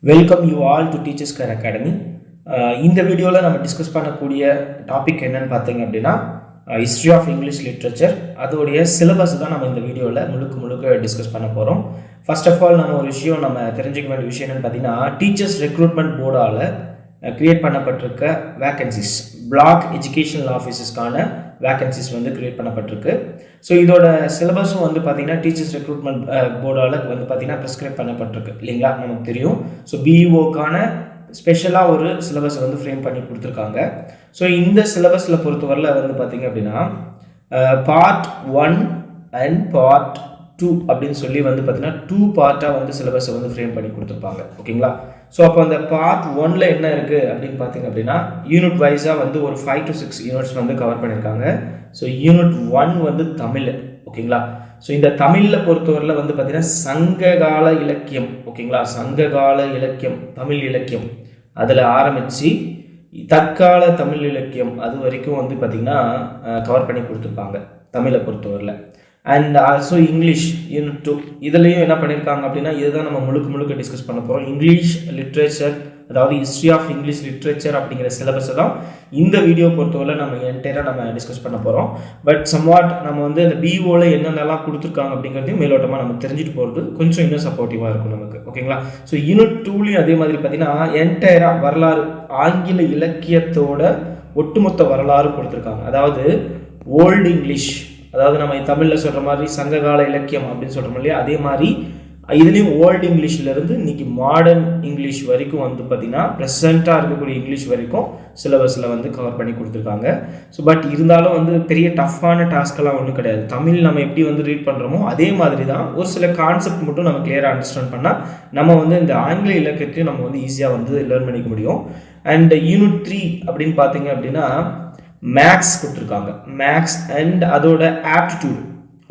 Welcome you all to teachers care academy. இந்த வீடியோவில் நம்ம டிஸ்கஸ் பண்ணக்கூடிய டாபிக் என்னன்னு பார்த்தீங்க அப்படின்னா ஹிஸ்ட்ரி ஆஃப் இங்கிலீஷ் லிட்ரேச்சர். அதோடைய சிலபஸ் தான் நம்ம இந்த வீடியோவில் முழுக்க டிஸ்கஸ் பண்ண போகிறோம். ஃபர்ஸ்ட் ஆஃப் ஆல் நம்ம ஒரு விஷயம் நம்ம தெரிஞ்சுக்க வேண்டிய விஷயம் என்னென்னு பார்த்தீங்கன்னா, டீச்சர்ஸ் ரெக்ரூட்மெண்ட் போர்டால் கிரியேட் பண்ணப்பட்டிருக்க வேக்கன்சிஸ், பிளாக் எஜுகேஷனல் ஆஃபீஸஸ்க்கான வேக்கன்சிஸ் வந்து கிரியேட் பண்ணப்பட்டிருக்கு. ஸோ இதோட சிலபஸும் வந்து பார்த்தீங்கன்னா டீச்சர்ஸ் ரெக்ரூட்மெண்ட் போர்டால் வந்து பார்த்தீங்கன்னா ப்ரிஸ்கிரைப் பண்ணப்பட்டிருக்கு இல்லைங்களா, நமக்கு தெரியும். ஸோ பிஇஓக்கான ஸ்பெஷலாக ஒரு சிலபஸ் வந்து ஃப்ரேம் பண்ணி கொடுத்துருக்காங்க. ஸோ இந்த சிலபஸில் பொறுத்தவரையில் வந்து பார்த்தீங்க அப்படின்னா பார்ட் 1 அண்ட் பார்ட் 2 அப்படின்னு சொல்லி வந்து பார்த்தீங்கன்னா 2 பார்ட்டாக வந்து சிலபஸை வந்து ஃப்ரேம் பண்ணி கொடுத்துருப்பாங்க. ஓகேங்களா. ஸோ அப்போ அந்த பார்ட் 1ல் என்ன இருக்குது அப்படின்னு பார்த்தீங்க அப்படின்னா யூனிட் வைஸாக வந்து ஒரு 5 to 6 யூனிட்ஸ் வந்து கவர் பண்ணியிருக்காங்க. ஸோ யூனிட் 1 வந்து தமிழ். ஓகேங்களா. ஸோ இந்த தமிழில் பொறுத்தவரையில் வந்து பார்த்தீங்கன்னா சங்ககால இலக்கியம். ஓகேங்களா. சங்ககால இலக்கியம், தமிழ் இலக்கியம், அதில் ஆரம்பித்து தற்கால தமிழ் இலக்கியம் அது வரைக்கும் வந்து பார்த்திங்கன்னா கவர் பண்ணி கொடுத்துருப்பாங்க தமிழை பொறுத்தவரையில். அண்ட் ஆல்சோ இங்கிலீஷ் யூனிட் 2 இதுலேயும் என்ன பண்ணியிருக்காங்க அப்படின்னா இதுதான் நம்ம முழுக்க டிஸ்கஸ் பண்ண போகிறோம். இங்கிலீஷ் லிட்ரேச்சர், அதாவது ஹிஸ்ட்ரி ஆஃப் இங்கிலீஷ் லிட்ரேச்சர் அப்படிங்கிற சிலபஸை தான் இந்த வீடியோ பொறுத்தவரை நம்ம என்டையராக நம்ம டிஸ்கஸ் பண்ண போகிறோம். பட் சம்வாட் நம்ம வந்து அந்த பிஓவில் என்னென்னலாம் கொடுத்துருக்காங்க அப்படிங்கிறதையும் மேலோட்டமாக நம்ம தெரிஞ்சுட்டு போகிறது கொஞ்சம் இன்னும் சப்போர்ட்டிவாக இருக்கும் நமக்கு. ஓகேங்களா. ஸோ யூனிட் 2லையும் அதே மாதிரி பார்த்தீங்கன்னா என்டையராக வரலாறு, ஆங்கில இலக்கியத்தோட ஒட்டுமொத்த வரலாறு கொடுத்துருக்காங்க. அதாவது ஓல்டு இங்கிலீஷ், அதாவது நம்ம தமிழில் சொல்கிற மாதிரி சங்ககால இலக்கியம் அப்படின்னு சொல்கிறோம் இல்லையா, அதே மாதிரி இதுலேயும் ஓல்டு இங்கிலீஷ்லேருந்து இன்றைக்கி மாடர்ன் இங்கிலீஷ் வரைக்கும் வந்து பார்த்திங்கன்னா ப்ரெசண்ட்டாக இருக்கக்கூடிய இங்கிலீஷ் வரைக்கும் சிலபஸில் வந்து கவர் பண்ணி கொடுத்துருக்காங்க. ஸோ பட் இருந்தாலும் வந்து பெரிய டஃப்பான டாஸ்க்கெல்லாம் ஒன்றும் கிடையாது. தமிழ் நம்ம எப்படி வந்து ரீட் பண்ணுறோமோ அதே மாதிரி தான் ஒரு சில கான்செப்ட் மட்டும் நம்ம கிளியராக அண்டர்ஸ்டாண்ட் பண்ணால் நம்ம வந்து இந்த ஆங்கில இலக்கியத்தையும் நம்ம வந்து ஈஸியாக வந்து லேர்ன் பண்ணிக்க முடியும். அண்ட் யூனிட் 3 அப்படின்னு பார்த்தீங்க அப்படின்னா மேக்ஸ் கொடுத்துருக்காங்க. மேக்ஸ் அண்ட் அதோட ஆப்டிடியூட்.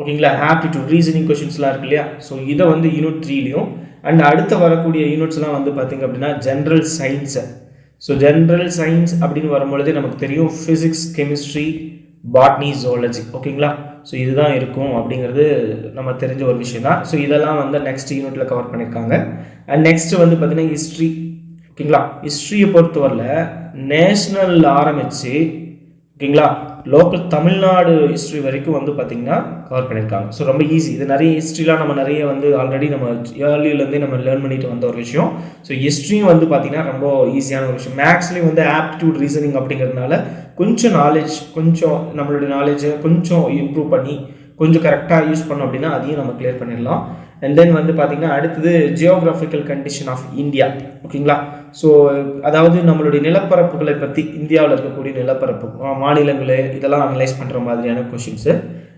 ஓகேங்களா. ஆப்டிடியூட், ரீசனிங் கொஷின்ஸ்லாம் இருக்கு இல்லையா. ஸோ இதை வந்து யூனிட் 3லையும் அண்ட் அடுத்து வரக்கூடிய யூனிட்ஸ்லாம் வந்து பார்த்திங்க அப்படின்னா general science. So general science அப்படின்னு வரும்பொழுதே நமக்கு தெரியும் ஃபிசிக்ஸ், கெமிஸ்ட்ரி, பாட்னி, ஜுவாலஜி. ஓகேங்களா. ஸோ இதுதான் இருக்கும் அப்படிங்கிறது நம்ம தெரிஞ்ச ஒரு விஷயம் தான். ஸோ இதெல்லாம் வந்து நெக்ஸ்ட் யூனிட்டில் கவர் பண்ணியிருக்காங்க. அண்ட் நெக்ஸ்ட்டு வந்து பார்த்திங்கன்னா ஹிஸ்ட்ரி. ஓகேங்களா. ஹிஸ்ட்ரியை பொறுத்தவரையில் நேஷ்னல் ஆரம்பித்து ஓகேங்களா லோக்கல் தமிழ்நாடு ஹிஸ்ட்ரி வரைக்கும் வந்து பார்த்திங்கன்னா கவர் பண்ணியிருக்காங்க. ஸோ ரொம்ப ஈஸி. இது நிறைய ஹிஸ்ட்ரிலாம் நம்ம நிறைய வந்து ஆல்ரெடி நம்ம ஏர்லியிலேருந்தே நம்ம லேர்ன் பண்ணிட்டு வந்த ஒரு விஷயம். ஸோ ஹிஸ்ட்ரியும் வந்து பார்த்திங்கன்னா ரொம்ப ஈஸியான ஒரு விஷயம். மேக்ஸ்லேயும் வந்து ஆப்டிடியூட், ரீசனிங் அப்படிங்கிறதுனால கொஞ்சம் நாலேஜ், கொஞ்சம் நம்மளுடைய நாலேஜை கொஞ்சம் இம்ப்ரூவ் பண்ணி கொஞ்சம் கரெக்டாக யூஸ் பண்ணோம் அப்படின்னா அதையும் நம்ம கிளியர் பண்ணிடலாம். அண்ட் தென் வந்து பார்த்திங்கன்னா அடுத்தது ஜியோகிராஃபிக்கல் கண்டிஷன் ஆஃப் இந்தியா. ஓகேங்களா. ஸோ அதாவது நம்மளுடைய நிலப்பரப்புகளை பற்றி, இந்தியாவில் இருக்கக்கூடிய நிலப்பரப்பு, மாநிலங்கள், இதெல்லாம் அனலைஸ் பண்ணுற மாதிரியான questions.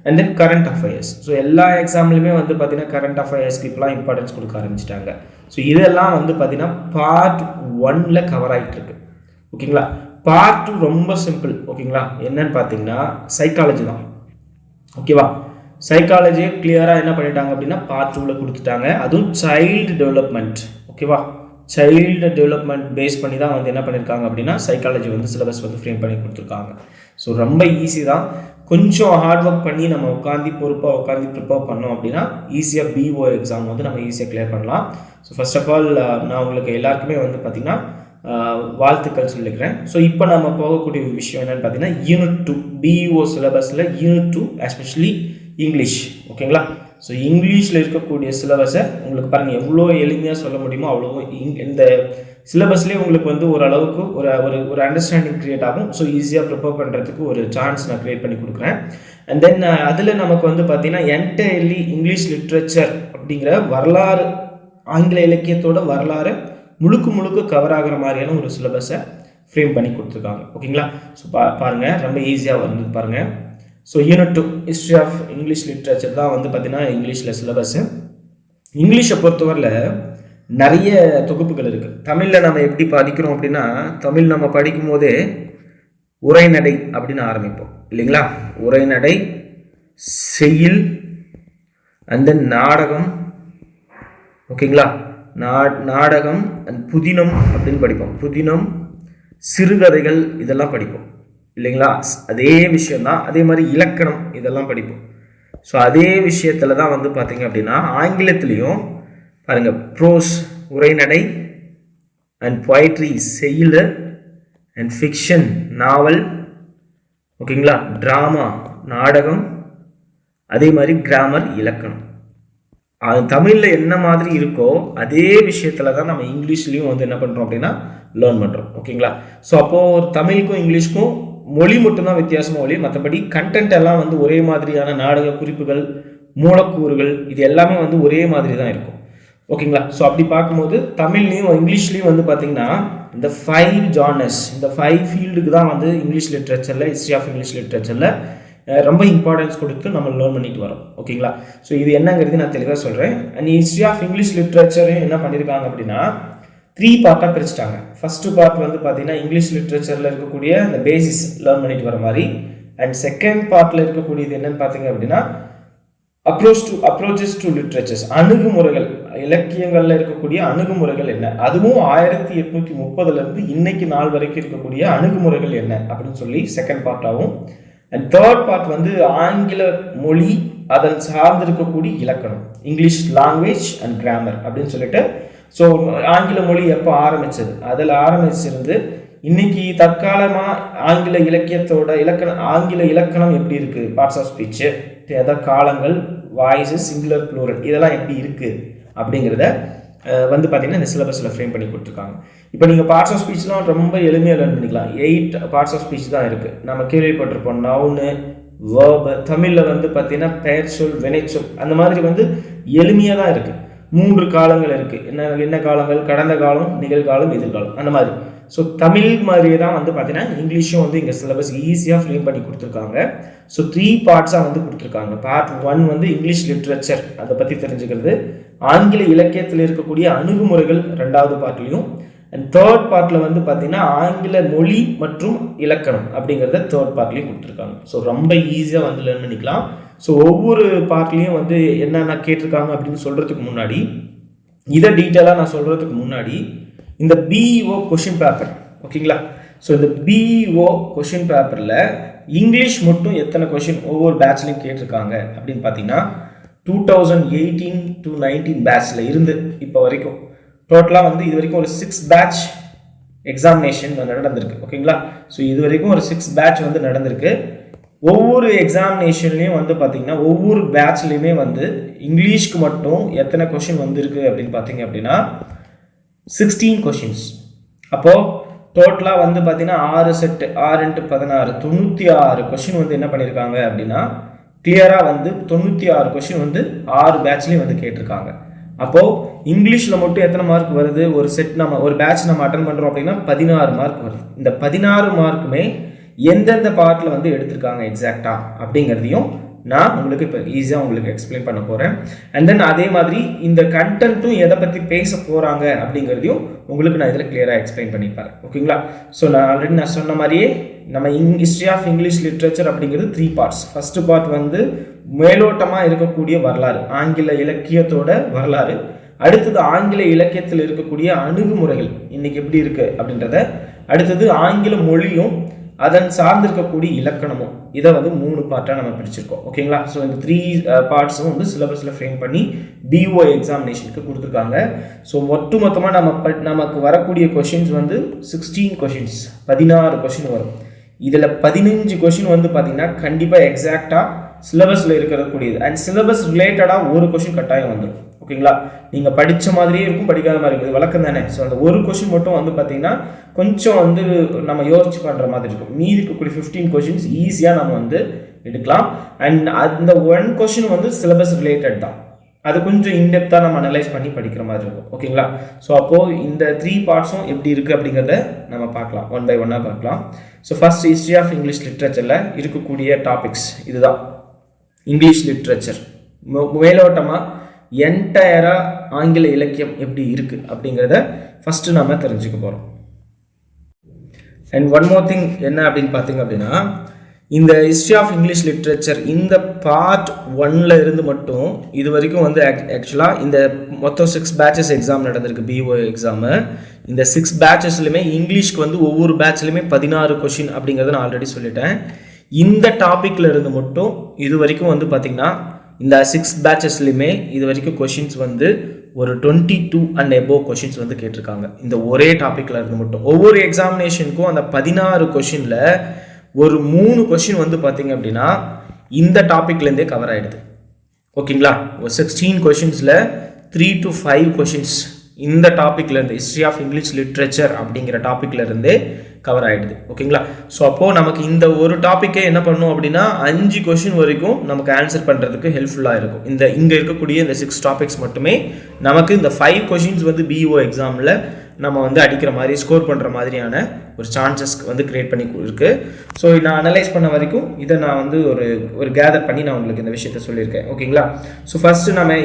And then current affairs. So எல்லா எக்ஸாம்லையுமே வந்து பார்த்திங்கன்னா கரண்ட் அஃபேர்ஸ்க்கு இப்போலாம் இம்பார்ட்டன்ஸ் கொடுக்க ஆரம்பிச்சிட்டாங்க. ஸோ இதெல்லாம் வந்து பார்த்திங்கன்னா பார்ட் 1ல் கவர் ஆகிட்டுருக்கு. ஓகேங்களா. பார்ட் 2 ரொம்ப சிம்பிள். ஓகேங்களா. என்னன்னு பார்த்தீங்கன்னா சைக்காலஜி தான். ஓகேவா. சைக்காலஜியை கிளியராக என்ன பண்ணிட்டாங்க அப்படின்னா பார்ட் 2ல் கொடுத்துட்டாங்க. அதுவும் சைல்டு டெவலப்மெண்ட். ஓகேவா. சைல்டு டெவலப்மெண்ட் பேஸ் பண்ணி தான் வந்து என்ன பண்ணியிருக்காங்க அப்படின்னா சைக்காலஜி வந்து சிலபஸ் வந்து ஃப்ரேம் பண்ணி கொடுத்துருக்காங்க. ஸோ ரொம்ப ஈஸி தான். கொஞ்சம் ஹார்ட் ஒர்க் பண்ணி நம்ம பொறுப்பாக உட்காந்து ப்ரிப்பேர் பண்ணோம் அப்படின்னா ஈஸியாக பிஓ எக்ஸாம் வந்து நம்ம ஈஸியாக கிளியர் பண்ணலாம். ஸோ ஃபர்ஸ்ட் ஆஃப் ஆல் நான் உங்களுக்கு எல்லாருக்குமே வந்து பார்த்திங்கன்னா வாழ்த்துக்கள் சொல்லிக்கிறேன். ஸோ இப்போ நம்ம போகக்கூடிய விஷயம் என்னென்னு பார்த்தீங்கன்னா யூனிட் 2 பிஇஓ சிலபஸில் யூனிட் 2 எஸ்பெஷலி இங்கிலீஷ். ஓகேங்களா. ஸோ இங்கிலீஷில் இருக்கக்கூடிய சிலபஸை உங்களுக்கு பாருங்கள் எவ்வளோ எளிமையாக சொல்ல முடியுமோ அவ்வளோ இந்த சிலபஸ்லேயே உங்களுக்கு வந்து ஓரளவுக்கு ஒரு அண்டர்ஸ்டாண்டிங் க்ரியேட் ஆகும். ஸோ ஈஸியாக ப்ரிப்பேர் பண்ணுறதுக்கு ஒரு சான்ஸ் நான் க்ரியேட் பண்ணி கொடுக்குறேன். அண்ட் தென் அதில் நமக்கு வந்து பார்த்திங்கன்னா என்டையர்லி இங்கிலீஷ் லிட்ரேச்சர் அப்படிங்கிற வரலாறு, ஆங்கில இலக்கியத்தோட வரலாறு முழுக்க கவர் ஆகிற மாதிரியான ஒரு சிலபஸை ஃப்ரேம் பண்ணி கொடுத்துருக்காங்க. ஓகேங்களா. ஸோ பாருங்கள் ரொம்ப ஈஸியாக வந்து பாருங்கள். So unit 2 history of English literature தான் வந்து பார்த்திங்கன்னா இங்கிலீஷில் சிலபஸ்ஸு. இங்கிலீஷை பொறுத்தவரையில் நிறைய தொகுப்புகள் இருக்குது. தமிழில் நம்ம எப்படி படிக்கிறோம் அப்படின்னா தமிழ் நம்ம படிக்கும் போதே உரைநடை அப்படின்னு ஆரம்பிப்போம் இல்லைங்களா. உரைநடை, செய்யுள், அண்ட் தென் நாடகம். ஓகேங்களா. நாடகம் அண்ட் புதினம் அப்படின்னு படிப்போம். புதினம், சிறுகதைகள் இதெல்லாம் படிப்போம் இல்லைங்களா. அதே விஷயந்தான். அதே மாதிரி இலக்கணம் இதெல்லாம் படிப்போம். ஸோ அதே விஷயத்தில் தான் வந்து பார்த்திங்க அப்படின்னா ஆங்கிலத்துலேயும் பாருங்கள் ப்ரோஸ், உரைநடை, அண்ட் பொயட்ரி செய்யுள் அண்ட் ஃபிக்ஷன் நாவல், ஓகேங்களா, ட்ராமா நாடகம், அதே மாதிரி கிராமர் இலக்கணம். அது தமிழில் என்ன மாதிரி இருக்கோ அதே விஷயத்தில் தான் நம்ம இங்கிலீஷ்லேயும் வந்து என்ன பண்ணுறோம் அப்படின்னா லேர்ன் பண்ணுறோம், ஓகேங்களா. ஸோ அப்போது தமிழுக்கும் இங்கிலீஷ்க்கும் மொழி மட்டும்தான் வித்தியாசமாக மொழி, மற்றபடி கண்டென்ட் எல்லாம் வந்து ஒரே மாதிரியான நாடக குறிப்புகள், மூலக்கூறுகள், இது எல்லாமே வந்து ஒரே மாதிரி தான் இருக்கும், ஓகேங்களா. ஸோ அப்படி பார்க்கும்போது தமிழ்லையும் இங்கிலீஷ்லேயும் வந்து பார்த்திங்கன்னா இந்த 5 ஜானர்ஸ், இந்த 5 ஃபீல்டுக்கு தான் வந்து இங்கிலீஷ் லிட்ரேச்சரில், ஹிஸ்ட்ரி ஆஃப் இங்கிலீஷ் லிட்ரேச்சரில் ரொம்ப இம்பார்ட்டன்ஸ் கொடுத்து நம்ம லேர்ன் பண்ணிட்டு வரோம், ஓகேங்களா. ஸோ இது என்னங்கிறது நான் தெளிவாக சொல்கிறேன். அண்ட் ஹிஸ்ட்ரி ஆஃப் இங்கிலீஷ் லிட்ரேச்சரையும் என்ன பண்ணியிருக்காங்க அப்படின்னா 3 பார்ட்டாக பிரிச்சுட்டாங்க. ஃபஸ்ட்டு பார்ட் வந்து பார்த்தீங்கன்னா இங்கிலீஷ் லிட்ரேச்சரில் இருக்கக்கூடிய அந்த பேசிஸ் லேர்ன் பண்ணிட்டு வர மாதிரி. அண்ட் செகண்ட் பார்ட்டில் இருக்கக்கூடியது என்னன்னு பார்த்தீங்க அப்படின்னா அப்ரோச்சஸ் டு லிட்ரேச்சர்ஸ், அணுகுமுறைகள், இலக்கியங்களில் இருக்கக்கூடிய அணுகுமுறைகள் என்ன, அதுவும் 1830 இன்னைக்கு நாள் வரைக்கும் இருக்கக்கூடிய அணுகுமுறைகள் என்ன அப்படின்னு சொல்லி செகண்ட் பார்ட்டாகவும். அண்ட் தேர்ட் பார்ட் வந்து ஆங்கில மொழி, அதன் சார்ந்து இருக்கக்கூடிய இலக்கணம், இங்கிலீஷ் லாங்குவேஜ் அண்ட் கிராமர் அப்படின்னு சொல்லிட்டு. ஸோ ஆங்கில மொழி எப்போ ஆரம்பிச்சது, அதில் ஆரம்பிச்சிருந்து இன்னைக்கு தற்காலமாக ஆங்கில இலக்கியத்தோட ஆங்கில இலக்கணம் எப்படி இருக்குது, பார்ட்ஸ் ஆஃப் ஸ்பீச்சு, அதாவது காலங்கள், வாய்ஸஸ், சிங்குலர் ப்ளூரல், இதெல்லாம் எப்படி இருக்குது அப்படிங்கிறத வந்து பார்த்தீங்கன்னா இந்த சிலபஸில் ஃப்ரேம் பண்ணி கொடுத்துருக்காங்க. இப்போ நீங்கள் பார்ட்ஸ் ஆஃப் ஸ்பீச்லாம் ரொம்ப எளிமையாக லேர்ன் பண்ணிக்கலாம். 8 பார்ட்ஸ் ஆஃப் ஸ்பீச் தான் இருக்குது. நம்ம கேள்விப்பட்டிருப்போம் நவுனு, வேர்பு, தமிழில் வந்து பார்த்தீங்கன்னா பெயர் சொல், வினைச்சொல், அந்த மாதிரி வந்து எளிமையாக தான் இருக்குது. 3 காலங்கள் இருக்குது. என்ன காலங்கள், கடந்த காலம், நிகழ்காலம், எதிர்காலம், அந்த மாதிரி. ஸோ தமிழ் மாதிரியே தான் வந்து பார்த்தீங்கன்னா இங்கிலீஷும் வந்து இங்கே சிலபஸ் ஈஸியாக ஃப்ரேம் பண்ணி கொடுத்துருக்காங்க. ஸோ 3 பார்ட்ஸாக வந்து கொடுத்துருக்காங்க. பார்ட் 1 வந்து இங்கிலீஷ் லிட்ரேச்சர், அதை பற்றி தெரிஞ்சுக்கிறது, ஆங்கில இலக்கியத்தில் இருக்கக்கூடிய அணுகுமுறைகள் 2வது பார்ட்லையும், அண்ட் தேர்ட் பார்ட்டில் வந்து பார்த்தீங்கன்னா ஆங்கில மொழி மற்றும் இலக்கணம் அப்படிங்கிறத தேர்ட் பார்ட்லையும் கொடுத்துருக்காங்க. ஸோ ரொம்ப ஈஸியாக வந்து லேர்ன் பண்ணிக்கலாம். ஸோ ஒவ்வொரு பார்ட்லேயும் வந்து என்னென்ன கேட்டிருக்காங்க அப்படின்னு சொல்கிறதுக்கு முன்னாடி, இதை டீட்டெயிலாக நான் சொல்கிறதுக்கு முன்னாடி இந்த பிஇஓ கொஷின் பேப்பர், ஓகேங்களா. ஸோ இந்த பிஇஓ கொஷின் பேப்பரில் இங்கிலீஷ் மட்டும் எத்தனை கொஷின் ஒவ்வொரு பேட்ச்லையும் கேட்டிருக்காங்க அப்படின்னு பார்த்தீங்கன்னா 2018 to 19 பேட்சில் இருந்து இப்போ வரைக்கும் டோட்டலாக வந்து இது வரைக்கும் ஒரு 6 பேட்ச் எக்ஸாமினேஷன் நடந்திருக்கு, ஓகேங்களா. ஸோ இது வரைக்கும் ஒரு 6 பேட்ச் வந்து நடந்திருக்கு. ஒவ்வொரு எக்ஸாமினேஷன்லேயும் வந்து பார்த்தீங்கன்னா ஒவ்வொரு பேட்ச்லேயுமே வந்து இங்கிலீஷ்க்கு மட்டும் எத்தனை கொஷின் வந்திருக்கு அப்படின்னு பார்த்தீங்க அப்படின்னா 16 கொஷின்ஸ். அப்போது டோட்டலாக வந்து பார்த்தீங்கன்னா 6 செட்டு, 6 × 16, 96 கொஷின் வந்து என்ன பண்ணியிருக்காங்க அப்படின்னா கிளியராக வந்து 96 கொஷின் வந்து 6 பேட்ச்லேயும் வந்து கேட்டிருக்காங்க. அப்போது இங்கிலீஷில் மட்டும் எத்தனை மார்க் வருது, ஒரு பேட்ச் நம்ம அட்டன் பண்ணுறோம் அப்படின்னா 16 மார்க் வருது. இந்த 16 மார்க்குமே எந்தெந்த பார்ட்டில் வந்து எடுத்திருக்காங்க எக்ஸாக்டாக அப்படிங்கிறதையும் நான் உங்களுக்கு இப்போ ஈஸியாக உங்களுக்கு எக்ஸ்பிளைன் பண்ண போகிறேன். அண்ட் தென் அதே மாதிரி இந்த கண்டென்ட்டும் எதை பற்றி பேச போகிறாங்க அப்படிங்கிறதையும் உங்களுக்கு நான் இதில் கிளியராக எக்ஸ்பிளைன் பண்ணிப்பாரு, ஓகேங்களா. ஸோ நான் ஆல்ரெடி நான் சொன்ன மாதிரியே நம்ம ஹிஸ்ட்ரி ஆஃப் இங்கிலீஷ் லிட்ரேச்சர் அப்படிங்கிறது 3 பார்ட்ஸ். ஃபர்ஸ்ட் பார்ட் வந்து மேலோட்டமாக இருக்கக்கூடிய வரலாறு, ஆங்கில இலக்கியத்தோட வரலாறு. அடுத்தது ஆங்கில இலக்கியத்தில் இருக்கக்கூடிய அணுகுமுறைகள் இன்னைக்கு எப்படி இருக்குது அப்படின்றத. அடுத்தது ஆங்கில மொழியும் அதன் சார்ந்திருக்கக்கூடிய இலக்கணமும், இதை வந்து 3 பார்ட்டாக நம்ம பிரிச்சிருக்கோம், ஓகேங்களா. ஸோ இந்த 3 பார்ட்ஸும் வந்து சிலபஸில் ஃப்ரேம் பண்ணி பிஓ எக்ஸாமினேஷனுக்கு கொடுத்துருக்காங்க. ஸோ மொத்தமாக நமக்கு வரக்கூடிய கொஷின்ஸ் வந்து 16 கொஷின்ஸ், 16 கொஷின் வரும். இதில் 15 கொஷின் வந்து பார்த்தீங்கன்னா கண்டிப்பாக எக்ஸாக்டாக சிலபஸில் இருக்கக்கூடியது. அண்ட் சிலபஸ் ரிலேட்டடாக ஒரு கொஷின் கட்டாயம் வந்துடும், ஓகேங்களா. நீங்கள் படித்த மாதிரியே இருக்கும், படிக்காத மாதிரி இருக்கும், இது வழக்கம் தானே. ஸோ அந்த ஒரு கொஷின் மட்டும் வந்து பார்த்தீங்கன்னா கொஞ்சம் வந்து நம்ம யோசிச்சு பண்ணுற மாதிரி இருக்கும். மீதி இருக்கக்கூடிய 15 கொஷின்ஸ் ஈஸியாக நம்ம வந்து எடுக்கலாம். அண்ட் அந்த 1 கொஷின் வந்து சிலபஸ் ரிலேட்டட் தான், அது கொஞ்சம் இன்டெப்த்தாக நம்ம அனலைஸ் பண்ணி படிக்கிற மாதிரி இருக்கும், ஓகேங்களா. ஸோ அப்போது இந்த 3 பார்ட்ஸும் எப்படி இருக்குது அப்படிங்கிறத நம்ம பார்க்கலாம், 1 by 1 பார்க்கலாம். So first history of English லிட்ரேச்சரில் இருக்கக்கூடிய டாபிக்ஸ் இதுதான். இங்கிலீஷ் லிட்ரேச்சர் மேலோட்டமாக என்டையராக ஆங்கில இலக்கியம் எப்படி இருக்குது அப்படிங்கிறத ஃபஸ்ட்டு நம்ம தெரிஞ்சுக்க போகிறோம். அண்ட் ஒன் மோர் திங் என்ன அப்படின்னு பார்த்தீங்க அப்படின்னா, இந்த ஹிஸ்ட்ரி ஆஃப் இங்கிலீஷ் லிட்ரேச்சர் இந்த பார்ட் 1ல் இருந்து மட்டும் இது வரைக்கும் வந்து ஆக்சுவலாக இந்த மொத்தம் 6 பேட்சஸ் எக்ஸாம் நடந்திருக்கு, பிஓ எக்ஸாமு. இந்த 6 பேட்சஸ்லையுமே இங்கிலீஷ்க்கு வந்து ஒவ்வொரு பேட்ச்லையுமே 16 கொஷின் அப்படிங்கிறத நான் ஆல்ரெடி சொல்லிட்டேன். இந்த டாப்பிக்கில் இருந்து மட்டும் இது வரைக்கும் வந்து பார்த்திங்கன்னா இந்த 6 பேட்சஸ்லையுமே இது வரைக்கும் கொஷின்ஸ் வந்து ஒரு 22 அண்ட் எபோவ் கொஷின்ஸ் வந்து கேட்டிருக்காங்க இந்த ஒரே டாப்பிக்கில் இருந்து மட்டும். ஒவ்வொரு எக்ஸாமினேஷனுக்கும் அந்த 16 கொஷினில் ஒரு 3 கொஷின் வந்து பார்த்தீங்க அப்படின்னா இந்த டாப்பிக்லேருந்தே கவர் ஆகிடுது. ஓகேங்களா, ஒரு 16 கொஷின்ஸில் 3 to 5 கொஷின்ஸ் இந்த டாப்பிக்லேருந்து ஹிஸ்ட்ரி ஆஃப் இங்கிலீஷ் லிட்ரேச்சர் அப்படிங்கிற டாப்பிக்லேருந்தே கவர் ஆகிடுது. ஓகேங்களா, ஸோ அப்போது நமக்கு இந்த ஒரு டாப்பிக்கே என்ன பண்ணும் அப்படின்னா 5 கொஷின் வரைக்கும் நமக்கு ஆன்சர் பண்ணுறதுக்கு ஹெல்ப்ஃபுல்லாக இருக்கும். இங்கே இருக்கக்கூடிய இந்த 6 டாபிக்ஸ் மட்டுமே நமக்கு இந்த 5 கொஷின்ஸ் வந்து பிஇஓ எக்ஸாமில் நம்ம வந்து அடிக்கிற மாதிரி ஸ்கோர் பண்ணுற மாதிரியான ஒரு சான்சஸ் வந்து கிரியேட் பண்ணி இருக்குது. ஸோ நான் அனலைஸ் பண்ண வரைக்கும் இதை நான் வந்து ஒரு கேதர் பண்ணி நான் உங்களுக்கு இந்த விஷயத்த சொல்லியிருக்கேன். ஓகேங்களா, ஸோ ஃபஸ்ட்டு நம்ம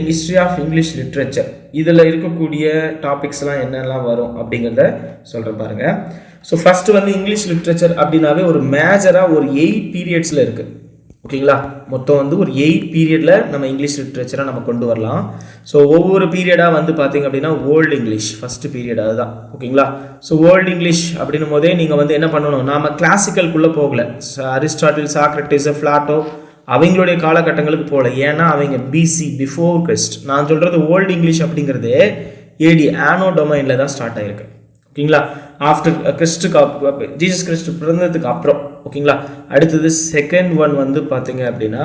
ஹிஸ்ட்ரி ஆஃப் இங்கிலீஷ் லிட்ரேச்சர் இதில் இருக்கக்கூடிய டாபிக்ஸ்லாம் என்னெல்லாம் வரும் அப்படிங்கிறத சொல்கிறேன் பாருங்கள். ஸோ ஃபஸ்ட்டு வந்து இங்கிலீஷ் லிட்ரேச்சர் அப்படின்னாவே ஒரு மேஜராக ஒரு 8 பீரியட்ஸில் இருக்குது. ஓகேங்களா, மொத்தம் வந்து ஒரு 8 பீரியடில் நம்ம இங்கிலீஷ் லிட்ரேச்சரை நம்ம கொண்டு வரலாம். ஸோ ஒவ்வொரு பீரியடாக வந்து பார்த்தீங்க அப்படின்னா ஓல்டு இங்கிலீஷ் ஃபஸ்ட்டு பீரியட் அதுதான். ஓகேங்களா, ஸோ ஓல்டு இங்கிலீஷ் அப்படின்னும் போதே நீங்கள் வந்து என்ன பண்ணணும், நாம் கிளாசிக்கல்குள்ளே போகலை, அரிஸ்டாட்டில், சாக்ரட்டிஸ், பிளாட்டோ அவங்களுடைய காலகட்டங்களுக்கு போகல. ஏன்னா அவங்க பிசி பிஃபோர் கிறிஸ்ட். நான் சொல்கிறது ஓல்டு இங்கிலீஷ் அப்படிங்கிறது ஏடி ஆனோ டொமைனில் தான் ஸ்டார்ட் ஆகிருக்கு. ஓகேங்களா, ஆஃப்டர் கிறிஸ்டுக்கு ஜீசஸ் கிறிஸ்து பிறந்ததுக்கு அப்புறம். ஓகேங்களா, அடுத்தது செகண்ட் ஒன் வந்து பார்த்தீங்க அப்படின்னா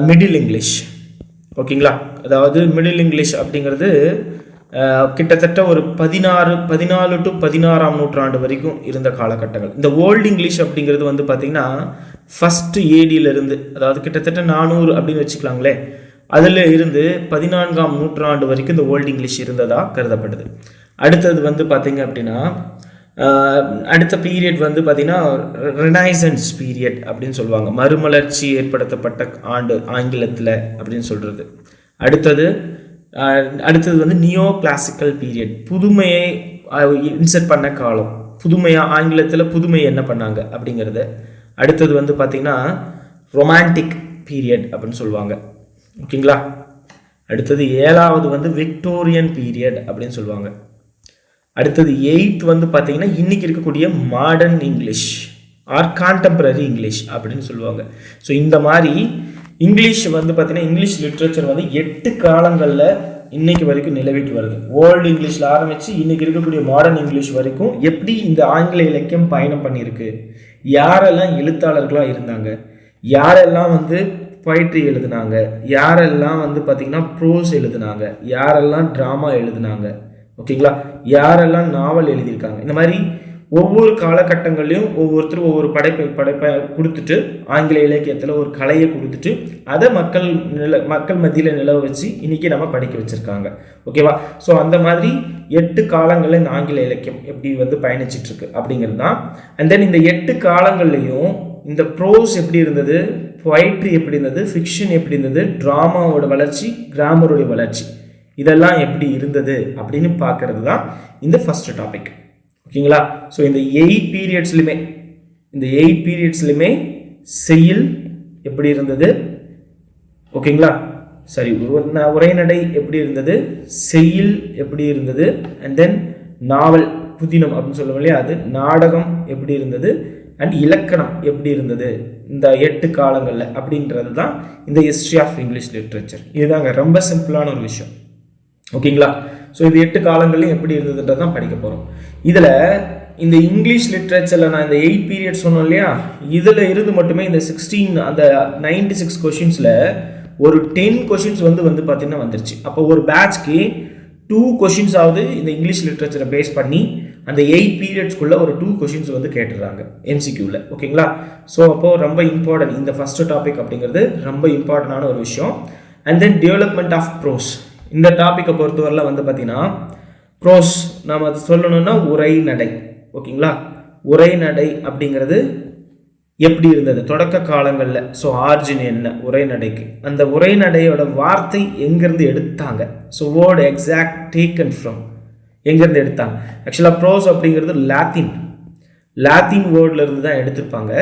மிடில் இங்கிலீஷ். ஓகேங்களா, அதாவது மிடில் இங்கிலீஷ் அப்படிங்கிறது கிட்டத்தட்ட ஒரு 14 to 16ஆம் நூற்றாண்டு வரைக்கும் இருந்த காலகட்டங்கள். இந்த ஓல்டு இங்கிலீஷ் அப்படிங்கிறது வந்து பார்த்திங்கன்னா ஃபஸ்ட்டு ஏடியிலிருந்து, அதாவது கிட்டத்தட்ட 400 அப்படின்னு வச்சுக்கலாங்களே, அதில் இருந்து 14ஆம் நூற்றாண்டு வரைக்கும் இந்த ஓல்டு இங்கிலீஷ் இருந்ததாக கருதப்படுது. அடுத்தது வந்து பார்த்திங்க அப்படின்னா அடுத்த பீரியட் வந்து பார்த்திங்கன்னா ரெனைசன்ஸ் பீரியட் அப்படின்னு சொல்லுவாங்க, மறுமலர்ச்சி ஏற்படுத்தப்பட்ட ஆண்டு ஆங்கிலத்தில் அப்படின்னு சொல்கிறது. அடுத்தது வந்து நியோ கிளாசிக்கல் பீரியட், புதுமையை இன்செர்ட் பண்ண காலம், புதுமையாக ஆங்கிலத்தில் புதுமை என்ன பண்ணாங்க அப்படிங்கிறது. அடுத்தது வந்து பார்த்திங்கன்னா ரொமான்டிக் பீரியட் அப்படின்னு சொல்லுவாங்க. ஓகேங்களா, அடுத்தது 7வது வந்து விக்டோரியன் பீரியட் அப்படின்னு சொல்லுவாங்க. அடுத்தது 8th வந்து பார்த்தீங்கன்னா இன்றைக்கி இருக்கக்கூடிய modern English or contemporary English அப்படின்னு சொல்லுவாங்க. ஸோ இந்த மாதிரி இங்கிலீஷ் வந்து பார்த்தீங்கன்னா இங்கிலீஷ் லிட்ரேச்சர் வந்து 8 காலங்களில் இன்னைக்கு வரைக்கும் நிலவிட்டு வருது. ஓல்டு இங்கிலீஷில் ஆரம்பித்து இன்றைக்கி இருக்கக்கூடிய மாடர்ன் இங்கிலீஷ் வரைக்கும் எப்படி இந்த ஆங்கில இலக்கியம் பயணம் பண்ணியிருக்கு, யாரெல்லாம் எழுத்தாளர்களாக இருந்தாங்க, யாரெல்லாம் வந்து பொயட்ரி எழுதுனாங்க, யாரெல்லாம் வந்து பார்த்திங்கன்னா ப்ரோஸ் எழுதுனாங்க, யாரெல்லாம் ட்ராமா எழுதுனாங்க, ஓகேங்களா, யாரெல்லாம் நாவல் எழுதியிருக்காங்க. இந்த மாதிரி ஒவ்வொரு காலகட்டங்கள்லையும் ஒவ்வொருத்தரும் ஒவ்வொரு படைப்பை கொடுத்துட்டு ஆங்கில இலக்கியத்தில் ஒரு கலையை கொடுத்துட்டு அதை மக்கள் மத்தியில் நிலவ வச்சு இன்றைக்கி நம்ம படிக்க வச்சுருக்காங்க. ஓகேவா, ஸோ அந்த மாதிரி 8 காலங்களில் இந்த ஆங்கில இலக்கியம் எப்படி வந்து பயணிச்சிட்ருக்கு அப்படிங்கிறது தான். அண்ட் தென் இந்த 8 காலங்கள்லையும் இந்த ப்ரோஸ் எப்படி இருந்தது, பொயட்ரி எப்படி இருந்தது, ஃபிக்ஷன் எப்படி இருந்தது, ட்ராமாவோட வளர்ச்சி, கிராமருடைய வளர்ச்சி, இதெல்லாம் எப்படி இருந்தது அப்படின்னு பார்க்கறது தான் இந்த ஃபர்ஸ்ட் டாபிக். ஓகேங்களா, ஸோ இந்த 8 பீரியட்ஸ்லையுமே செய்யுள் எப்படி இருந்தது, ஓகேங்களா, சரி உரைநடை எப்படி இருந்தது, செய்யுள் எப்படி இருந்தது, அண்ட் தென் நாவல் புதினம் அப்படின்னு சொல்லுவோம் இல்லையா, அது நாடகம் எப்படி இருந்தது, அண்ட் இலக்கணம் எப்படி இருந்தது இந்த 8 காலங்களில் அப்படின்றது தான் இந்த ஹிஸ்ட்ரி ஆஃப் இங்கிலீஷ் லிட்ரேச்சர். இதுதாங்க ரொம்ப சிம்பிளான ஒரு விஷயம். ஓகேங்களா, ஸோ இது 8 காலங்கள்லையும் எப்படி இருந்ததுன்றது தான் படிக்க போகிறோம். இதில் இந்த இங்கிலீஷ் லிட்ரேச்சரில் நான் இந்த 8 பீரியட் சொன்னோம் இல்லையா, இதில் இருந்து மட்டுமே இந்த 16 அந்த 96 கொஷின்ஸில் ஒரு 10 கொஷின்ஸ் வந்து பார்த்திங்கன்னா வந்துருச்சு. அப்போ ஒரு பேட்ச்க்கு 2 கொஷின்ஸ் ஆகுது இந்த இங்கிலீஷ் லிட்ரேச்சரை பேஸ் பண்ணி அந்த 8 பீரியட்ஸ்குள்ளே ஒரு 2 கொஷின்ஸ் வந்து கேட்டுடுறாங்க எம்சிக்யூவில். ஓகேங்களா, ஸோ அப்போது ரொம்ப இம்பார்ட்டன்ட் இந்த ஃபஸ்ட்டு டாபிக் அப்படிங்கிறது ரொம்ப இம்பார்ட்டண்டான ஒரு விஷயம். And then development of prose, இந்த டாப்பிக்கை பொறுத்தவரையில் வந்து பார்த்திங்கன்னா ப்ரோஸ் நாம் அது சொல்லணும்னா உரைநடை. ஓகேங்களா, உரைநடை அப்படிங்கிறது எப்படி இருந்தது தொடக்க காலங்களில், ஸோ ஆர்ஜின் என்ன உரைநடைக்கு, அந்த உரைநடையோட வார்த்தை எங்கேருந்து எடுத்தாங்க, so word exact taken from எங்கேருந்து எடுத்தாங்க. ஆக்சுவலாக ப்ரோஸ் அப்படிங்கிறது லாத்தின் வேர்டில் இருந்து தான் எடுத்திருப்பாங்க.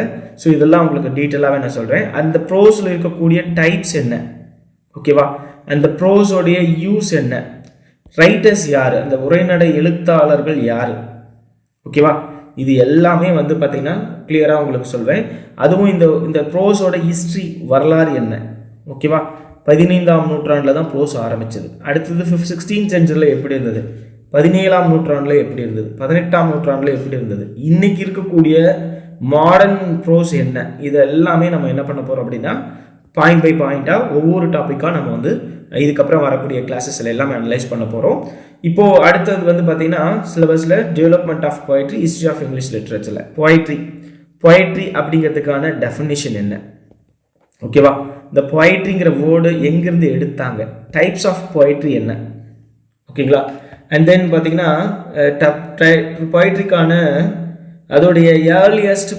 ஸோ இதெல்லாம் உங்களுக்கு டீட்டெயிலாகவே நான் சொல்கிறேன். அந்த ப்ரோஸில் இருக்கக்கூடிய டைப்ஸ் என்ன, ஓகேவா, அந்த ப்ரோஸோடைய யூஸ் என்ன, ரைட்டர்ஸ் யார், அந்த உரைநடை எழுத்தாளர்கள் யார், ஓகேவா, இது எல்லாமே வந்து பார்த்திங்கன்னா கிளியராக உங்களுக்கு சொல்வேன். அதுவும் இந்த ப்ரோஸோட ஹிஸ்ட்ரி வரலாறு என்ன, ஓகேவா, 15ஆம் நூற்றாண்டில் தான் ப்ரோஸ் ஆரம்பிச்சது. அடுத்தது 16th செஞ்சுரியில் எப்படி இருந்தது, 17ஆம் நூற்றாண்டில் எப்படி இருந்தது, 18ஆம் நூற்றாண்டில் எப்படி இருந்தது, இன்னைக்கு இருக்கக்கூடிய மாடர்ன் ப்ரோஸ் என்ன, இது எல்லாமே நம்ம என்ன பண்ண போகிறோம் அப்படின்னா பாயிண்ட் பை பாயிண்ட்டாக ஒவ்வொரு டாப்பிக்காக நம்ம வந்து இதுக்கப்புறம் வரக்கூடிய கிளாஸஸில் எல்லாமே அனலைஸ் பண்ண போகிறோம். இப்போது அடுத்தது வந்து பார்த்திங்கன்னா சிலபஸில் development of poetry, history of English லிட்ரேச்சரில் பொயட்ரி அப்படிங்கிறதுக்கான டெஃபினிஷன் என்ன, ஓகேவா, இந்த பொயட்ரிங்கிற வேர்டு எங்கேருந்து எடுத்தாங்க, டைப்ஸ் ஆஃப் பொயட்ரி என்ன, ஓகேங்களா. அண்ட் தென் பார்த்தீங்கன்னா பொயட்ரிக்கான அதோடைய ஏர்லியஸ்ட்